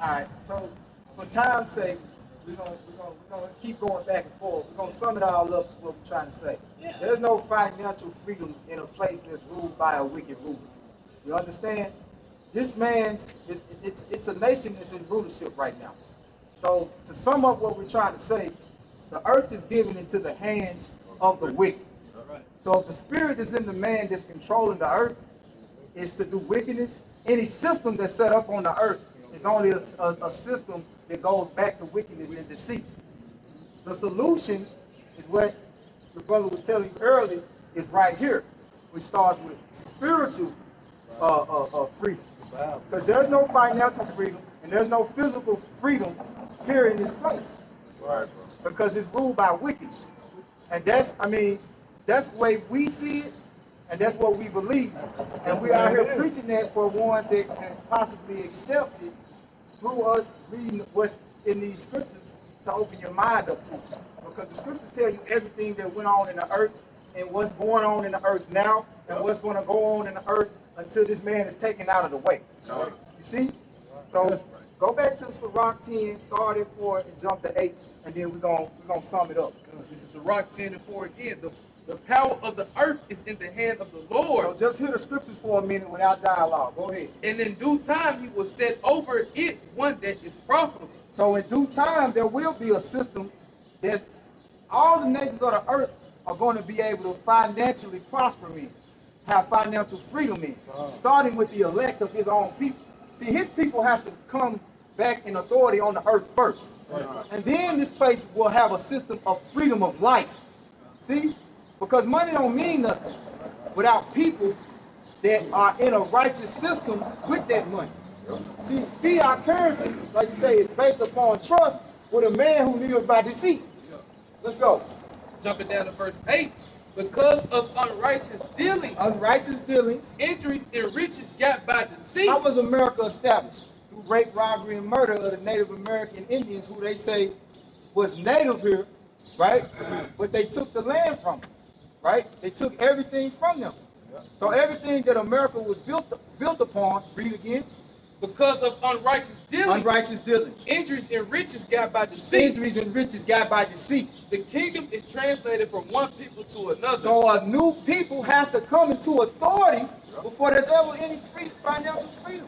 Speaker 2: All right. So for time's sake, we're gonna keep going back and forth. We're gonna sum it all up to what we're trying to say.
Speaker 9: Yeah.
Speaker 2: There's no financial freedom in a place that's ruled by a wicked ruler. You understand? This man's it's a nation that's in rulership right now. So to sum up what we're trying to say, the earth is given into the hands of the wicked. So if the spirit is in the man that's controlling the earth, is to do wickedness. Any system that's set up on the earth is only a system that goes back to wickedness and deceit. The solution is what the brother was telling you earlier, is right here, which starts with spiritual freedom. Because there's no financial freedom and there's no physical freedom here in this place.
Speaker 1: Right, bro.
Speaker 2: Because it's ruled by wickedness. And that's, I mean, that's the way we see it, and that's what we believe. And we are here preaching that for ones that can possibly accept it through us reading what's in these scriptures to open your mind up to it. Because the scriptures tell you everything that went on in the earth and what's going on in the earth now and what's going to go on in the earth until this man is taken out of the way. You see? So go back to Sirach 10, start at 4 and jump to 8, and then we're gonna sum it up.
Speaker 8: This is Sirach 10 and 4 again. The power of the earth is in the hand of the Lord.
Speaker 2: So just hear the scriptures for a minute without dialogue. Go ahead.
Speaker 8: And in due time he will set over it one that is profitable.
Speaker 2: So in due time, there will be a system that all the nations of the earth are going to be able to financially prosper in, have financial freedom in, starting with the elect of his own people. See, his people has to come back in authority on the earth first. And then this place will have a system of freedom of life. See? Because money don't mean nothing without people that are in a righteous system with that money. See, fiat currency, like you say, is based upon trust with a man who lives by deceit. Let's go.
Speaker 8: Jumping down to verse 8. Because of unrighteous dealings,
Speaker 2: Unrighteous dealings.
Speaker 8: injuries, and riches got by deceit.
Speaker 2: How was America established? Through rape, robbery, and murder of the Native American Indians, who they say was native here, right? But they took the land from them, right? They took everything from them. So everything that America was built upon, read again.
Speaker 8: Because of unrighteous dealings,
Speaker 2: Unrighteous dealings.
Speaker 8: injuries, and riches got by deceit.
Speaker 2: Injuries and riches got by deceit.
Speaker 8: The kingdom is translated from one people to another.
Speaker 2: So a new people has to come into authority before there's ever any financial freedom,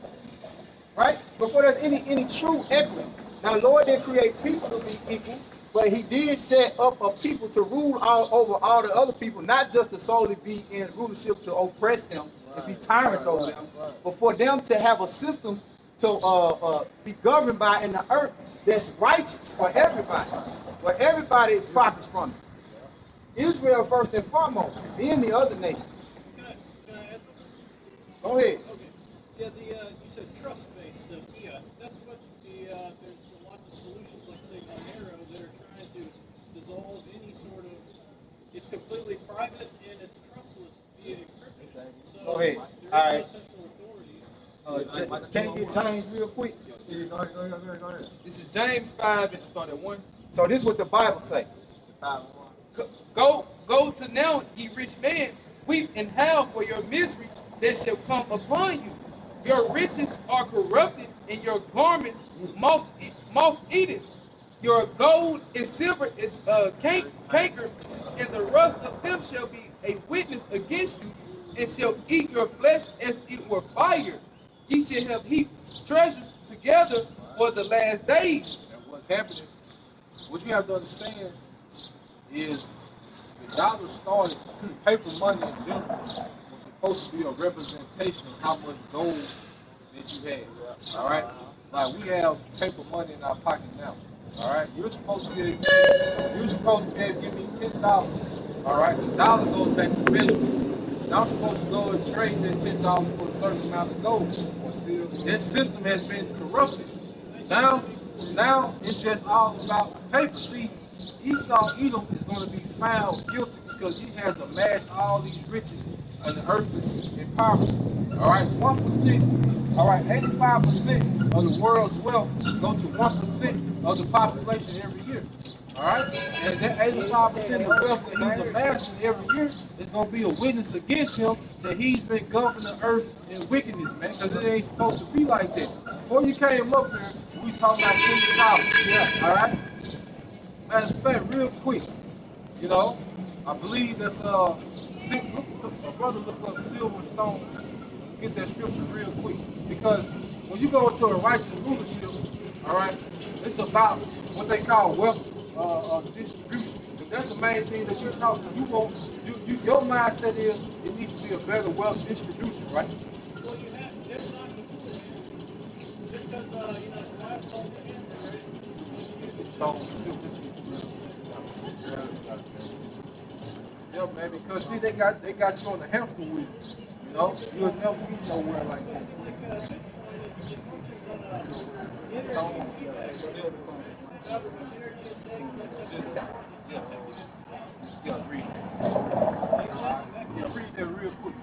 Speaker 2: right? Before there's any true equity. Now, Lord didn't create people to be equal, but He did set up a people to rule over all the other people, not just to solely be in rulership to oppress them and be tyrants over them, but for them to have a system to be governed by in the earth that's righteous for everybody, where everybody profits from it. Israel first and foremost, then the other nations.
Speaker 9: Can I add something?
Speaker 2: Go ahead.
Speaker 9: Okay. Yeah, you said trust-based fiat. That's what there's lots of solutions like say Monero that are trying to dissolve any sort of. It's completely private and it's trustless via encryption. So
Speaker 2: Go ahead.
Speaker 9: there is
Speaker 2: All
Speaker 9: no
Speaker 2: right.
Speaker 9: central authority.
Speaker 2: Can you get James real quick?
Speaker 4: Go ahead.
Speaker 8: This is James 5 and start at 1.
Speaker 2: So this is what the Bible say.
Speaker 8: Go to now, ye rich man, weep and howl for your misery that shall come upon you. Your riches are corrupted, and your garments moth eaten. Your gold and silver is cankered, and the rust of them shall be a witness against you, and shall eat your flesh as it were fire. Ye shall have heaped treasures together for the last days.
Speaker 3: And what's happening, what you have to understand is the dollar started, paper money in general was supposed to be a representation of how much gold that you had. All right? Like we have paper money in our pocket now. All right? You're supposed to be able to give me $10. All right? The dollar goes back to measurement. Now I'm supposed to go and trade that $10 for a certain amount of gold or silver. That system has been corrupted. Now it's just all about paper. See, Esau Edom is going to be found guilty because he has amassed all these riches and the earth is empowered. All right, 1%, all right, 85% of the world's wealth go to 1% of the population every year. All right, and that 85% of wealth that he's amassing every year is going to be a witness against him that he's been governing the earth in wickedness, man, because it ain't supposed to be like that. Before you came up here, we talking about $10. Yeah, all right. Matter of fact, real quick, you know, I believe that's a brother look up Silverstone, get that scripture real quick, because when you go into a righteous rulership, all right, it's about what they call wealth distribution. The that's the main thing that you're talking. Your mindset is it needs to be a better wealth distribution, right?
Speaker 9: Well, you have, that's not included. Just because, the last song
Speaker 3: Yeah, man, because see, they got you on the hamster wheel. You know, you'll never be nowhere like that. Yeah, read that real quick.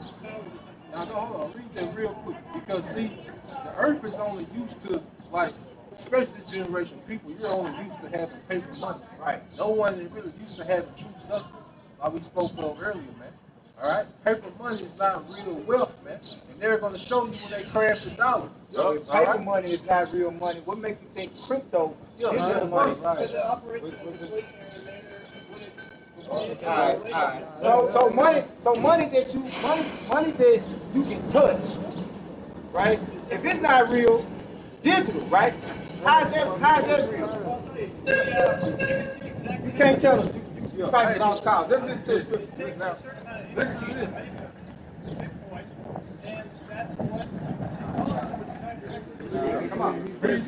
Speaker 3: Now, no, hold on, read that real quick. Because see, the earth is only used to, like, especially this generation of people, you're only used to having paper money.
Speaker 2: Right.
Speaker 3: No one is really used to having true substance, like we spoke of earlier, man. All right? Paper money is not real wealth, man. And they're going to show you when they crash the dollar.
Speaker 2: So if
Speaker 3: All
Speaker 2: paper
Speaker 3: right?
Speaker 2: money is not real money, what makes you think crypto
Speaker 3: Yeah,
Speaker 2: is real
Speaker 3: right.
Speaker 2: money?
Speaker 9: because it operates in an inflationary manner when it's
Speaker 2: Alright. So money that you can touch, right? If it's not real, digital, right? How's that real? You can't tell us. You fighting lost cause. Let's listen to the scripture now.
Speaker 3: Listen to this.
Speaker 2: Come on.
Speaker 5: The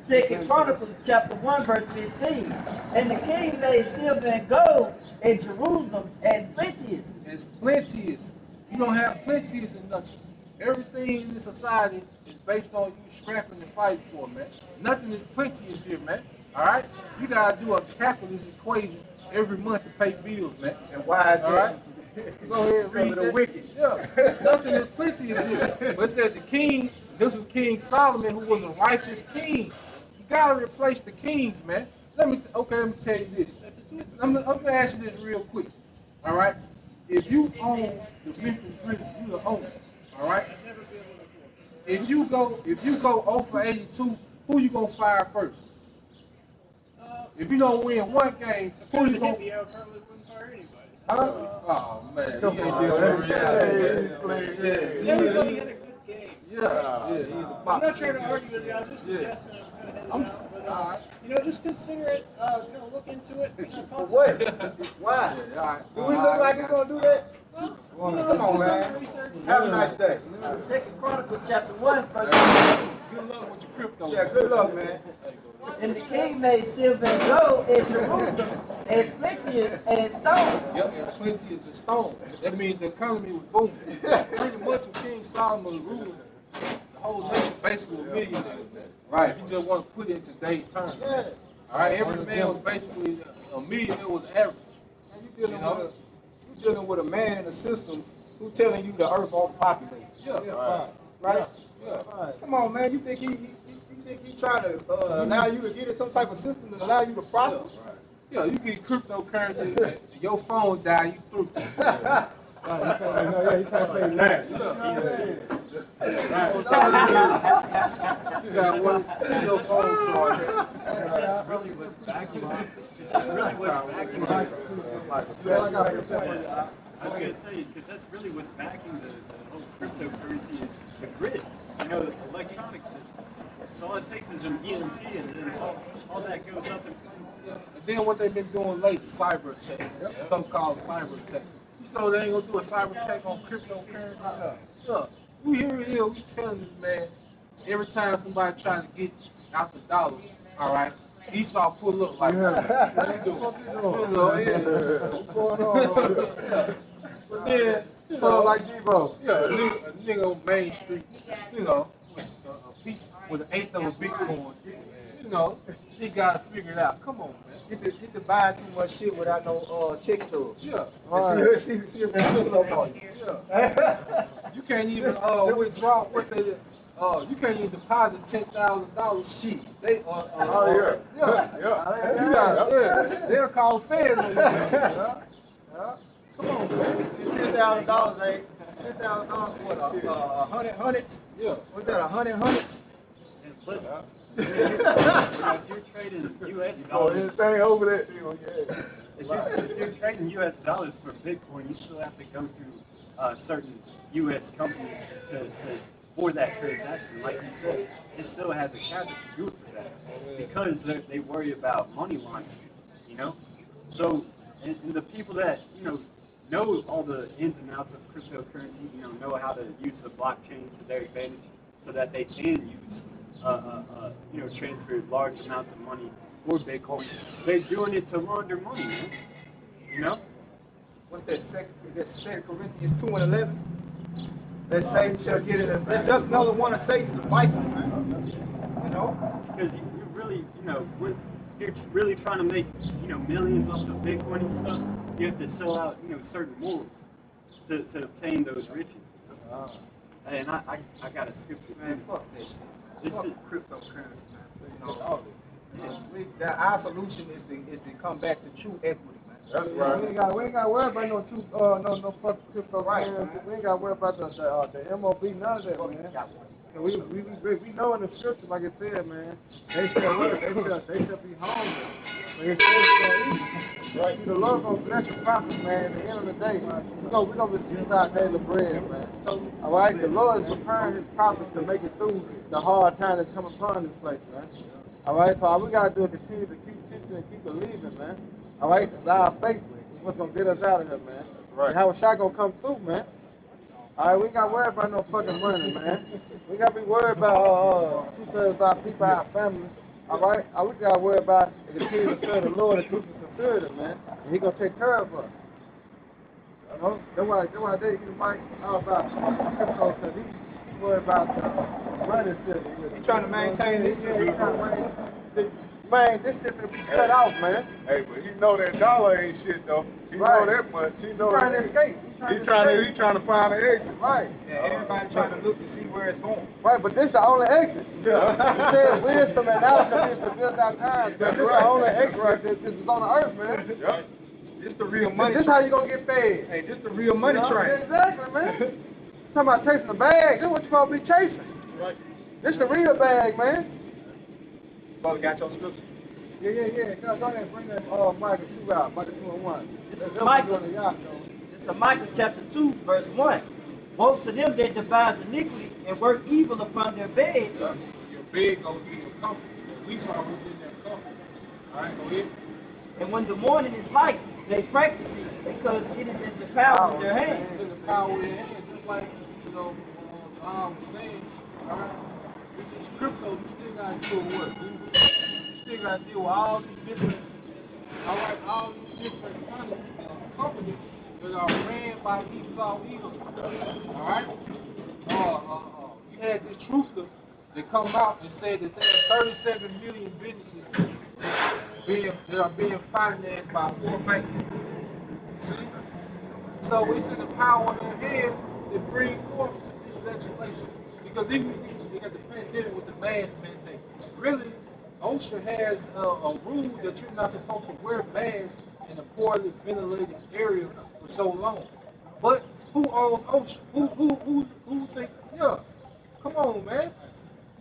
Speaker 5: second Chronicles chapter 1 verse 15. And the king made silver and gold in Jerusalem as plenteous.
Speaker 3: It's plenteous. You don't have plenteous in nothing. Everything in this society is based on you scrapping and fighting for, man. Nothing is plenteous here, man. All right? You got to do a capitalist equation every month to pay bills, man.
Speaker 2: And why is
Speaker 3: All
Speaker 2: that?
Speaker 3: right? Go ahead and read
Speaker 2: the
Speaker 3: that.
Speaker 2: wicked.
Speaker 3: Yeah. Nothing is plenteous here. But it said the king, this was King Solomon, who was a righteous king. You got to replace the kings, man. Let me tell you this. I'm gonna ask you this real quick. All right? If you own the Memphis Grizzlies, you the owner. All right? If you go 0 for 82, who you gonna fire first? If you don't win one game, who you gonna? Huh? Oh man, he ain't doing reality.
Speaker 9: Everybody had a good game.
Speaker 3: Yeah, he's the
Speaker 9: I'm not trying to argue with you. I'm just suggesting just consider it. Look into it.
Speaker 2: For what? Why?
Speaker 3: Yeah, all right.
Speaker 2: Do we look like we're gonna do that? Come on, man. Have a nice day.
Speaker 5: The second Chronicles chapter 1 verse
Speaker 3: Good luck with your crypto.
Speaker 2: Yeah, good luck, man.
Speaker 5: And the king made silver and gold in Jerusalem as plenteous as stones.
Speaker 3: Yep, and plenty is a stone. That means the economy was booming. Pretty much when King Solomon was ruling, the whole nation basically was millionaires, man.
Speaker 2: Right.
Speaker 3: If you just want to put it in today's terms.
Speaker 2: Yeah.
Speaker 3: All right, every man was basically a millionaire was average.
Speaker 2: You dealing with a man in a system who telling you the earth overpopulated.
Speaker 3: Yeah,
Speaker 2: Right?
Speaker 3: yeah.
Speaker 2: Come on, man. You think he trying to allow you to get in some type of system that allow you to prosper?
Speaker 3: Yeah, you get cryptocurrency, and your phone die, you through. You got one, your phone charge.
Speaker 6: That's really what's backing it. That's really what's backing it. I was going to say, because that's really what's backing the whole cryptocurrency is the grid, the electronic system. So all it takes is an EMP and then all that goes up in flames.
Speaker 3: And then what they've been doing lately, cyber attacks. Some call cyber attacks. You saw they ain't gonna do a cyber attack on cryptocurrency? Yeah. We hear it here, we telling this man, every time somebody tries to get out the dollar, all right, Esau pull up like, what you doing? What's going on? But then,
Speaker 2: like Debo.
Speaker 3: yeah, a nigga on Main Street, a piece with an eighth of a Bitcoin, he gotta figure it out. Come on, man.
Speaker 2: Get to buying too much shit without no check stubs.
Speaker 3: Yeah.
Speaker 2: See if we pull up on you.
Speaker 3: Yeah. You can't even withdraw what they you can't even deposit $10,000. Shit. They they'll call feds on you, man. Come on, man.
Speaker 2: $10,000 ain't $10,000 what hundreds?
Speaker 3: Yeah.
Speaker 2: What's that? 100 hundreds?
Speaker 6: And plus, if you're trading U.S. dollars, if you're trading U.S. dollars for Bitcoin, you still have to go through certain U.S. companies for that transaction. Like you said, it still has a cap to do it for that because they worry about money laundering. So and the people that know all the ins and outs of cryptocurrency, know how to use the blockchain to their advantage, so that they can use transfer large amounts of money for Bitcoin. They're doing it to launder money, man.
Speaker 2: What's that? Is that 2 Corinthians 2:11? That Satan shall get it. That's just another one of Satan's devices, man.
Speaker 6: Because you really, if you're really trying to make, millions off of Bitcoin and stuff, you have to sell out, certain morals to obtain those riches. And I got a scripture too.
Speaker 2: Man, fuck that shit.
Speaker 6: This
Speaker 2: Fuck
Speaker 6: is
Speaker 2: cryptocurrency, man. Our solution is to come back to true equity, man.
Speaker 1: That's right.
Speaker 7: We ain't got to worry about no fucking cryptocurrency.
Speaker 2: Right.
Speaker 7: We ain't got to worry about the MOB, none of that, man. And we know in the scripture, like I said, man, they shall work, they shall be hungry. But it says they'll eat. The Lord gonna bless the prophet, man. At the end of the day, we gonna receive our daily bread, man. All right, the Lord is preparing His prophets to make it through the hard time that's coming upon this place, man. All right, so all we gotta do is continue to keep teaching and keep believing, man. All right, because our faith is what's gonna get us out of here, man.
Speaker 1: Right.
Speaker 7: And how a shot gonna come through, man. All right, we ain't got to worry about no fucking money, man. We got to be worried about 2/3 of our people, our family. All right, all we got to worry about is continue to serve the Lord and truth and sincerity, man. And He gonna take care of us. That's why they might all about crypto stuff. He worried about money system.
Speaker 2: He trying to maintain this
Speaker 7: Yeah, he
Speaker 2: system.
Speaker 7: trying to maintain. Man, this shit finna be cut off, man.
Speaker 1: Hey, but he know that dollar ain't shit though. He
Speaker 7: Right.
Speaker 1: know that much. He know
Speaker 7: Trying to
Speaker 1: that.
Speaker 7: escape.
Speaker 1: He trying to find an exit.
Speaker 7: Right.
Speaker 2: Yeah, everybody trying to look to see where it's going.
Speaker 7: Right, but this the only exit. He said wisdom and knowledge shall be to build our times. This is the only exit that is on the earth, man.
Speaker 1: Yep.
Speaker 2: This the real money
Speaker 7: This
Speaker 2: train.
Speaker 7: how you gonna get fed.
Speaker 2: Hey, this the real money train.
Speaker 7: Exactly, man. Talking about chasing the bag. This is what you supposed to be chasing.
Speaker 1: Right.
Speaker 7: This the real bag, man.
Speaker 2: Brother got your scripture.
Speaker 7: Yeah. Go ahead and bring that Micah 2 out. Micah 2 and 1.
Speaker 5: This is
Speaker 7: That's
Speaker 5: Micah.
Speaker 7: on the yacht, though.
Speaker 5: It's in Micah chapter 2, verse 1. Woe to them that devise iniquity and work evil upon their bed.
Speaker 3: Your bed goes to your comfort. At least I'm within that comfort. All right, go ahead.
Speaker 5: And when the morning is light, they practice it because it is in the power of their hands.
Speaker 3: It's in the power of your hand, just like, Tom was saying, all right, with these cryptos, you still got to deal with what? You still got to deal with all these different companies that are ran by Esau Edom. All right? You had this truther that come out and said that there are 37 million businesses that are being financed by 4 banks. See? So it's in the power of their hands to bring forth this legislation. Because even they got the pandemic with the mask mandate. Really, OSHA has a rule that you're not supposed to wear masks in a poorly ventilated area for so long. But who owns OSHA? Who think, yeah, come on, man.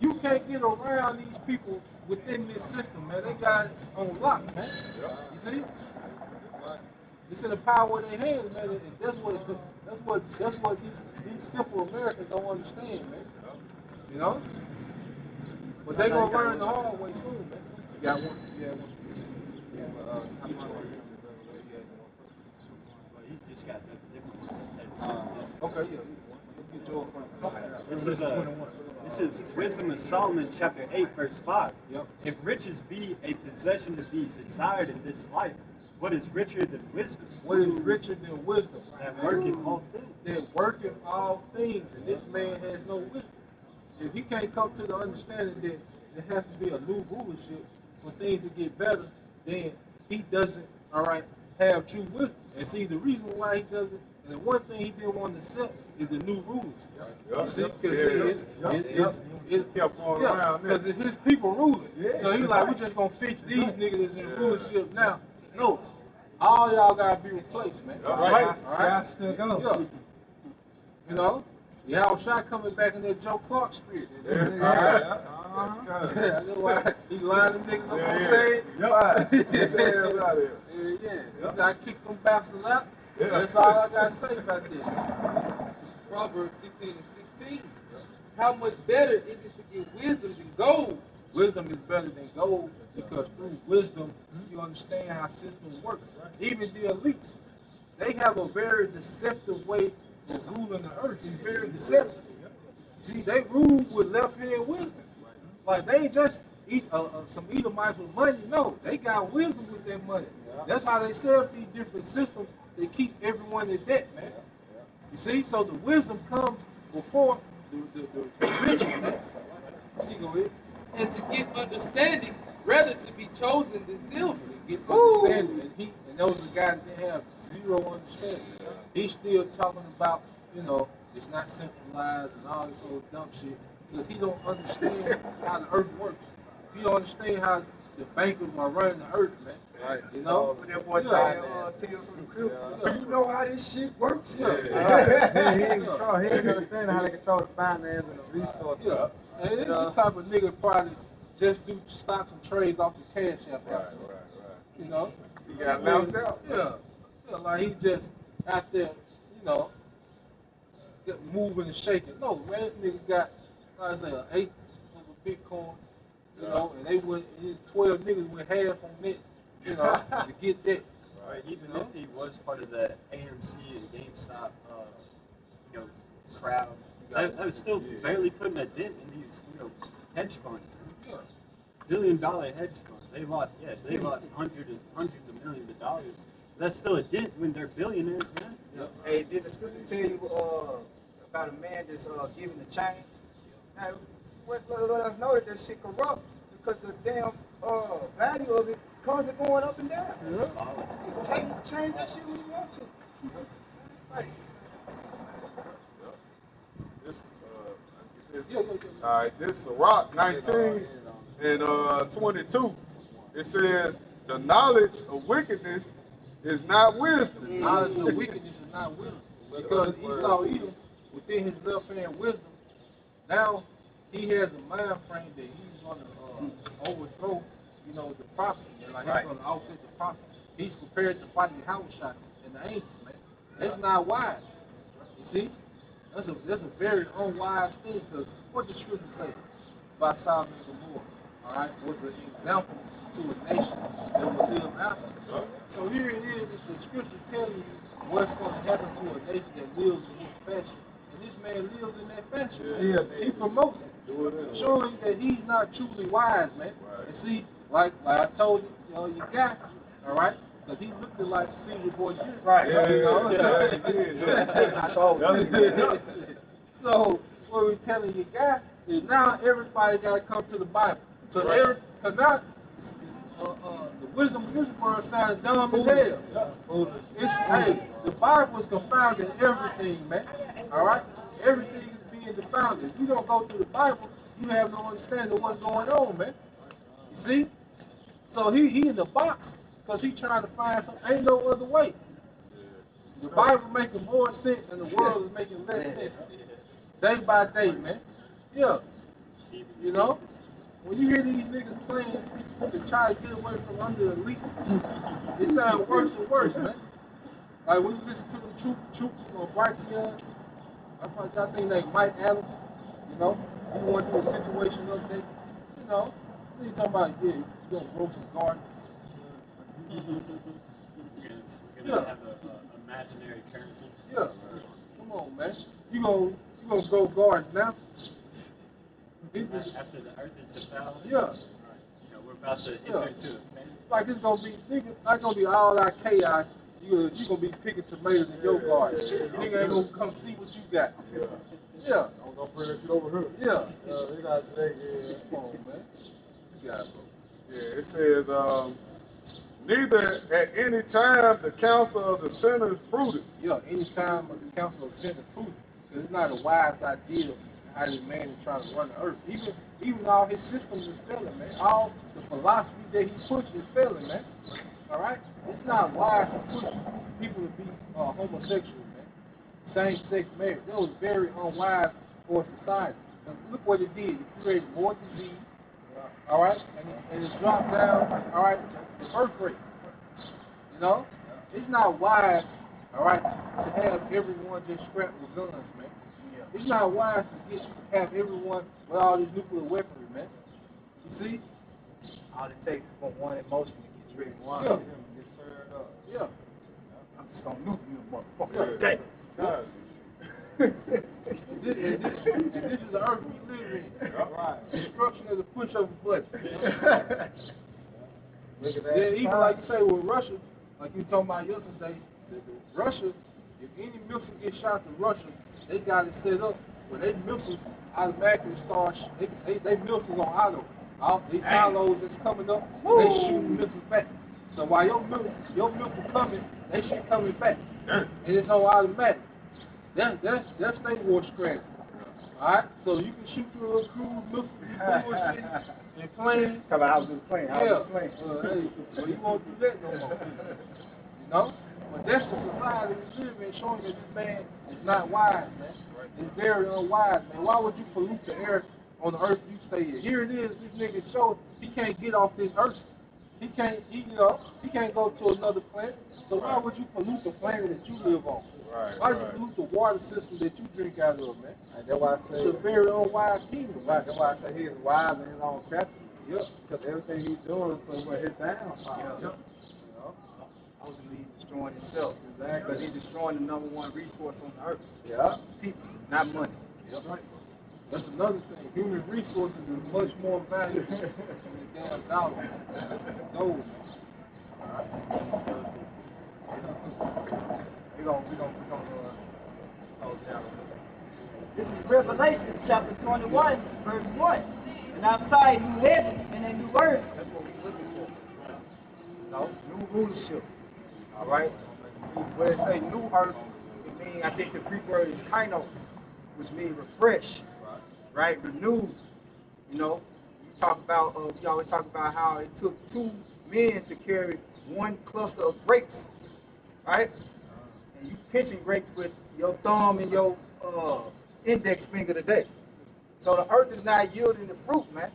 Speaker 3: You can't get around these people within this system, man. They got it on lock, man. You see? It's in the power of their hands, man. And that's what these simple Americans don't understand, man. You know? But they gonna learn the hard way soon, man. You got one? Yeah, one.
Speaker 6: He just got different ones that say the same thing.
Speaker 3: Okay, yeah. Get your
Speaker 6: This is Wisdom of Solomon, chapter 8, verse 5.
Speaker 3: Yep.
Speaker 6: If riches be a possession to be desired in this life, what is richer than wisdom?
Speaker 3: What is richer than wisdom?
Speaker 6: That worketh all things.
Speaker 3: That worketh all things, and this man has no wisdom. If he can't come to the understanding that there has to be a new rulership for things to get better, then he doesn't, all right, have true wisdom. And see, the reason why he doesn't, and the one thing he didn't want to accept is the new rules. You see, because because it's his people ruling. So he's like, we just gonna fix these niggas that's in rulership now. No, all y'all gotta be replaced, man. Right? All right. Yeah. You know, Yahushua coming back in that Joe Clark spirit. That's why he lined them niggas up on stage. Yeah. He said, I kicked them bastards out. That's all I gotta say about this.
Speaker 8: Proverbs 16 and 16. How much better is it to get wisdom than gold?
Speaker 3: Wisdom is better than gold, and Because through wisdom, you understand how systems work. Even the elites, they have a very deceptive way of ruling the earth. It's very deceptive. See, they rule with left-hand wisdom. Like, they ain't just eat some Edomites with money. No, they got wisdom with their money. That's how they set up these different systems. They keep everyone in debt, man. You see, so the wisdom comes before the ritual, man. See, go ahead.
Speaker 8: And to get understanding, rather to be chosen than silver.
Speaker 3: To get understanding, and that was the guy that didn't have zero understanding. He's still talking about, it's not centralized and all this old dumb shit because he don't understand how the earth works. He don't understand how the bankers are running the earth, man.
Speaker 2: Right.
Speaker 3: You know?
Speaker 2: But that boy saying, Tales from the Crypt, do you know how this shit works?
Speaker 4: He ain't understanding how they control the finance and the resources.
Speaker 3: Yeah. And this type of nigga probably just do stocks and trades off the cash app.
Speaker 1: Right.
Speaker 3: You know?
Speaker 1: He got left out.
Speaker 3: Yeah, like he just out there, moving and shaking. No, man, this nigga got, like I say, an eighth of a Bitcoin, and they went, 12 niggas went half on it, to get that.
Speaker 6: Right. Even if he was part of the AMC and GameStop, crowd, I was still barely putting a dent in these, hedge funds.
Speaker 3: Yeah.
Speaker 6: $1 billion hedge funds. They lost hundreds of millions of dollars. That's still a dent when they're billionaires, man.
Speaker 3: Yeah.
Speaker 2: Hey, did the scripture tell you about a man that's giving the change? Now, let us know that shit corrupt because the damn value of it constantly going up and down. Change that shit when you want to. Right.
Speaker 1: All right, this Sirach 19 and 22. It says, the knowledge of wickedness is not wisdom.
Speaker 3: Knowledge of wickedness is not wisdom. Because Esau Edom, within his left hand wisdom, now he has a mind frame that he's going to overthrow, the prophecy. And like he's going to offset the prophecy. He's prepared to fight Yahushua and the angels, man. That's not wise. You see? That's a very unwise thing because what the scripture say about Sodom and Gomorrah, all right, was an example to a nation that will live after. So here it is, the scripture telling you what's going to happen to a nation that lives in this fashion. And this man lives in that fashion. He promotes it, showing that he's not truly wise, man. And see, like I told you, you got, all right? Because he looked like Caesar Borgia.
Speaker 2: Right.
Speaker 3: So what we're telling you guys is now everybody got to come to the Bible. Because now the wisdom of this world sounds dumb as hell. Hey, the Bible is confounding everything, man. All right? Everything is being confounded. If you don't go through the Bible, you have no understanding of what's going on, man. You see? So he in the box. Because he's trying to find something. Ain't no other way. The Bible making more sense and the world is making less sense. Day by day, man. Yeah. When you hear these niggas playing to try to get away from under the elites, it sounds worse and worse, man. Like when you listen to them troopers on Brighteon, I think they Mike Adams, he want to do a situation update. He talking about, you gonna grow some gardens.
Speaker 6: We're gonna have an imaginary currency.
Speaker 3: Yeah. Come on, man. You gonna grow gardens now?
Speaker 6: After the earth is defiled?
Speaker 3: Yeah.
Speaker 6: We're about to enter into a famine.
Speaker 3: Like it's gonna be all our chaos. You gonna be picking tomatoes in your garden. Nigga ain't gonna come see what you got. Yeah.
Speaker 1: I'm gonna bring that shit over here.
Speaker 3: Yeah.
Speaker 1: Come
Speaker 3: on, man. You got it, bro.
Speaker 1: Yeah, it says, neither at any time the counsel of the sinner is prudent.
Speaker 3: Yeah, any time of the counsel of sin is prudent. Because it's not a wise idea how this man is trying to run the earth. Even all his systems is failing, man. All the philosophy that he pushes is failing, man. All right? It's not wise to push people to be homosexual, man. Same-sex marriage. That was very unwise for society. And look what it did. It created more disease, all right? And it dropped down, all right, the birth rate. It's not wise, all right, to have everyone just strapped with guns, man. It's not wise to have everyone with all this nuclear weaponry, man. You see?
Speaker 2: All it takes is for one emotion to get triggered.
Speaker 4: One
Speaker 3: Yeah.
Speaker 4: of them gets stirred up.
Speaker 3: Yeah.
Speaker 2: I'm just gonna nuke you, motherfucker.
Speaker 3: Yeah.
Speaker 2: Today.
Speaker 4: God.
Speaker 3: And this is the earth we live in.
Speaker 4: Right.
Speaker 3: Destruction is a push of a button.
Speaker 4: Look at that.
Speaker 3: Then even like you say with Russia, like you were talking about yesterday, Russia, if any missile gets shot to Russia, they got it set up where they missiles automatically start, they missiles on auto. All these silos that's coming up, they shooting missiles back. So while your missile coming, they shit coming back. And it's on automatic. That's state war strategy. Alright? So you can shoot your little cruise missile, you bullshit, and playing.
Speaker 2: Tell me how was it playing? How was
Speaker 3: Yeah,
Speaker 2: it playing?
Speaker 3: hey, well, you won't do that no more. You know? But that's the society we live in, showing that this man is not wise, man. It's very unwise, man. Why would you pollute the air on the earth you stay in? Here it is, this nigga showed he can't get off this earth. He can't go to another planet. So why would you pollute the planet that you live on?
Speaker 4: Right,
Speaker 3: Why would you
Speaker 4: right.
Speaker 3: pollute the water system that you drink out of, man?
Speaker 4: And that's why I
Speaker 3: It's
Speaker 4: say,
Speaker 3: a very unwise kingdom.
Speaker 4: that's why I say he's wise and his own crafty.
Speaker 3: Yep.
Speaker 4: Because everything he's doing is for his downfall.
Speaker 2: Yeah.
Speaker 4: You know?
Speaker 2: Ultimately, he's destroying himself.
Speaker 4: Exactly.
Speaker 2: Because he's destroying the number one resource on the earth.
Speaker 4: Yeah.
Speaker 2: People, not money.
Speaker 3: Yep. That's another thing. Human resources is much more valuable than the damn dollar. Man. Gold, man. All right.
Speaker 2: We're gonna close down.
Speaker 5: This is Revelation chapter 21, verse 1. And outside new heaven and a new earth.
Speaker 2: That's what we're looking for. No, new rulership. All right. When it say new earth, it means, I think the Greek word is kainos, which means refresh, right? Renewed. You know, we always talk about how it took 2 men to carry 1 cluster of grapes, right? And you pinching grapes with your thumb and your index finger today. So the earth is not yielding the fruit, man.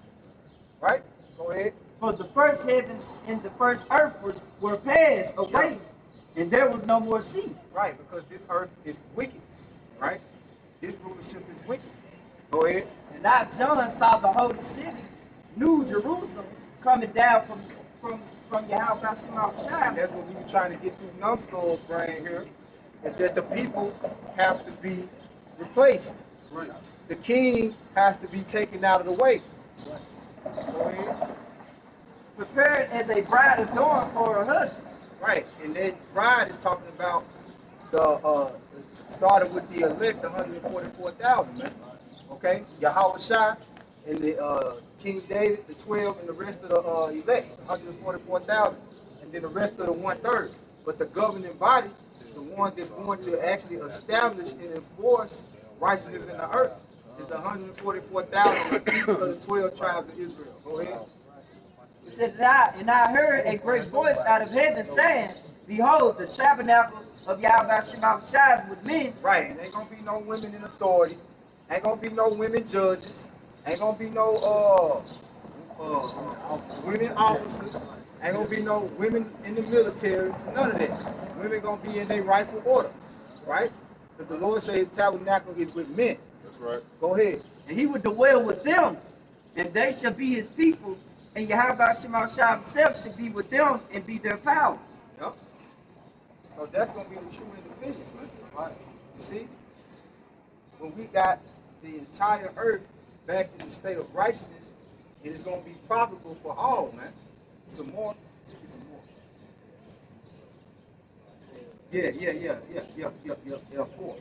Speaker 2: Right? Go ahead.
Speaker 5: For the first heaven and the first earth were passed away, and there was no more sea.
Speaker 2: Right, because this earth is wicked. Right? This rulership is wicked. Go ahead.
Speaker 5: And I, John, saw the holy city, New Jerusalem, coming down from Yahweh Shemel
Speaker 2: And
Speaker 5: Shai.
Speaker 2: that's what we were trying to get through Numbskull's brain here, is that the people have to be replaced.
Speaker 3: Right.
Speaker 2: The king has to be taken out of the way. Go ahead.
Speaker 5: Prepared as a bride adorned for her husband.
Speaker 2: Right, and that bride is talking about the starting with the elect, 144,000, man. Okay, Yahweh Shai and the King David, the 12, and the rest of the elect, 144,000, and then the rest of the 1/3. But the governing body, the ones that's going to actually establish and enforce righteousness in the earth, is the 144,000 of each of the 12 tribes of Israel. Go ahead.
Speaker 5: It said, and I heard a great voice out of heaven saying, Behold, the tabernacle of Yahweh Shemel Shai is with men.
Speaker 2: Right, and ain't gonna be no women in authority. Ain't gonna be no women judges. Ain't gonna be no women officers. Ain't gonna be no women in the military. None of that. Women gonna be in their rightful order, right? Because the Lord says His tabernacle is with men.
Speaker 1: That's right.
Speaker 2: Go ahead.
Speaker 5: And he would dwell with them, and they shall be his people, and Yahweh Shemel Shai himself shall be with them and be their power.
Speaker 2: Yep. So that's gonna be the true independence, man. Right? You see, when we got the entire earth back in the state of righteousness, and it's gonna be profitable for all, man. Some more. Get some more. Yeah. 4.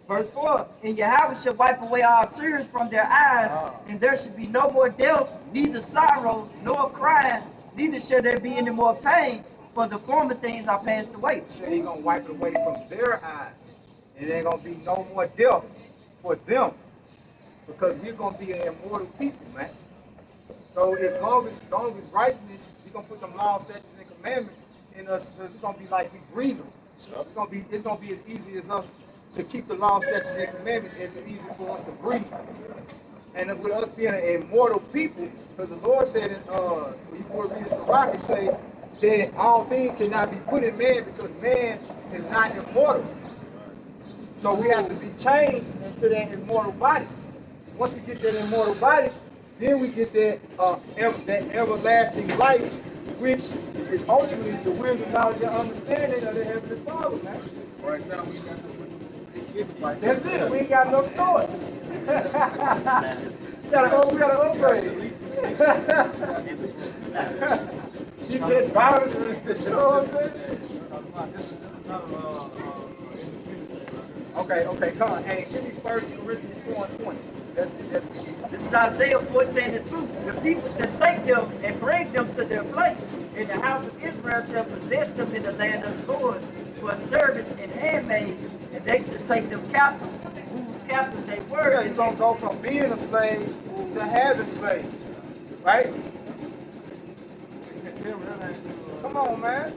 Speaker 5: Verse 4, and Yahweh shall wipe away all tears from their eyes, and there shall be no more death, neither sorrow, nor crying, neither shall there be any more pain, for the former things are passed away.
Speaker 2: He said He's gonna wipe it away from their eyes, and there ain't gonna be no more death for them, because we're gonna be an immortal people, man. So as long as righteousness, He's gonna put them laws, statutes, and commandments in us, so it's gonna be like we breathe them. It's gonna be as easy as us to keep the laws, statutes, and commandments as it's easy for us to breathe. And with us being an immortal people, because the Lord said in when you go read the Sirach, it say that all things cannot be put in man because man is not immortal. So we have to be changed into that immortal body. Once we get that immortal body, Then we get that everlasting life, which is ultimately the wisdom, knowledge, and understanding of the Heavenly Father, man.
Speaker 3: Right now, we got no right.
Speaker 2: That's it. We ain't got no storage. we gotta upgrade. She gets violence. You know what I'm saying? Okay, come on. Hey, give me 1 Corinthians 4:20.
Speaker 5: This is Isaiah 14:2. The people shall take them and bring them to their place, and the house of Israel shall possess them in the land of the Lord for servants and handmaids, and they shall take them captives, whose captives they were.
Speaker 2: Yeah, you're gonna go from being a slave to having slaves, right? Come on, man.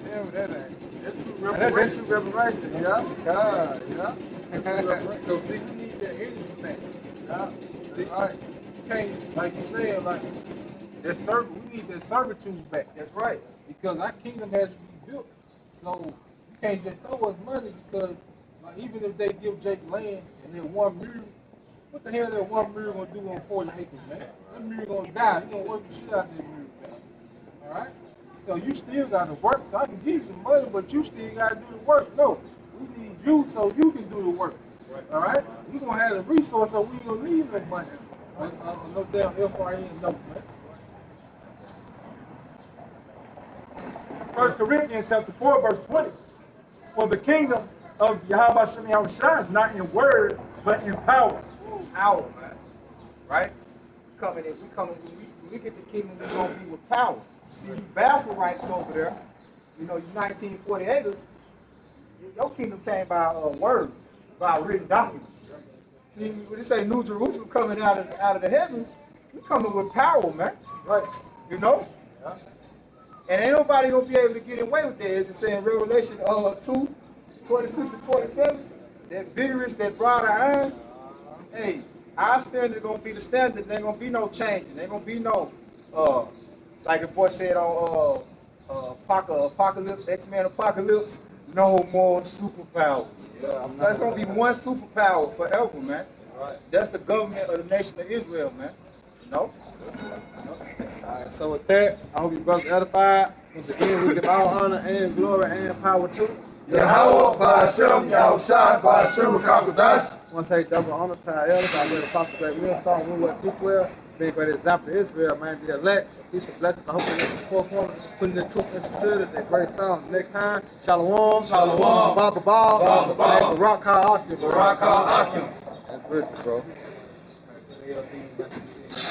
Speaker 1: That's true revelation. Yeah. God. Yeah.
Speaker 3: So see, we need that energy back. See,
Speaker 1: Right.
Speaker 3: you can't, like you said, like we need that servitude back.
Speaker 2: That's right.
Speaker 3: Because our kingdom has to be built. So you can't just throw us money because, like, even if they give Jake land and then 1 mule, what the hell that 1 mule gonna do on 40 acres, man? That mule gonna die. You gonna work the shit out of that mule, man. All right. So you still gotta work. So I can give you the money, but you still gotta do the work. No, we need you so you can do the work. All right. We gonna have the resource, so we ain't gonna need no money. No damn FRN, no, man.
Speaker 7: 1 Corinthians chapter 4, verse 20. For the kingdom of Yahweh Shem Yahushua is not in word, but in power.
Speaker 2: Power, man. Right? When we get the kingdom, we're gonna be with power. See, you Baphomites over there, you 1948ers, your kingdom came by word, by written documents. See, when they say New Jerusalem coming out of the heavens, we coming with power, man. Right? Yeah. And ain't nobody gonna be able to get away with that. As it says in Revelation 2, 26 and 27, that vigorous, that broad iron, hey, our standard gonna be the standard. There ain't gonna be no changing. There ain't gonna be no, like the boy said on Apocalypse, X-Men Apocalypse, no more superpowers. Yeah, there's gonna be one superpower forever, man. Right. That's the government of the nation of Israel, man.
Speaker 4: Alright, so with that, I hope you brothers edified. Once again, we give all honor and glory and power to
Speaker 1: Yahweh, Ba'ashem, Yahushua, Ba'ashem, Kakadash.
Speaker 4: I want to say double honor to our elders, our great apostle, great millstone, we will teach well, being a great example to Israel, man, the elect, peace and blessings. I hope you get the forefront, putting the truth into considered that great song. Next time, Shalom,
Speaker 1: Shalom,
Speaker 4: Baba
Speaker 1: Baba,
Speaker 4: Barak Ka Akim.
Speaker 1: Barak Akim.
Speaker 4: That's beautiful, bro.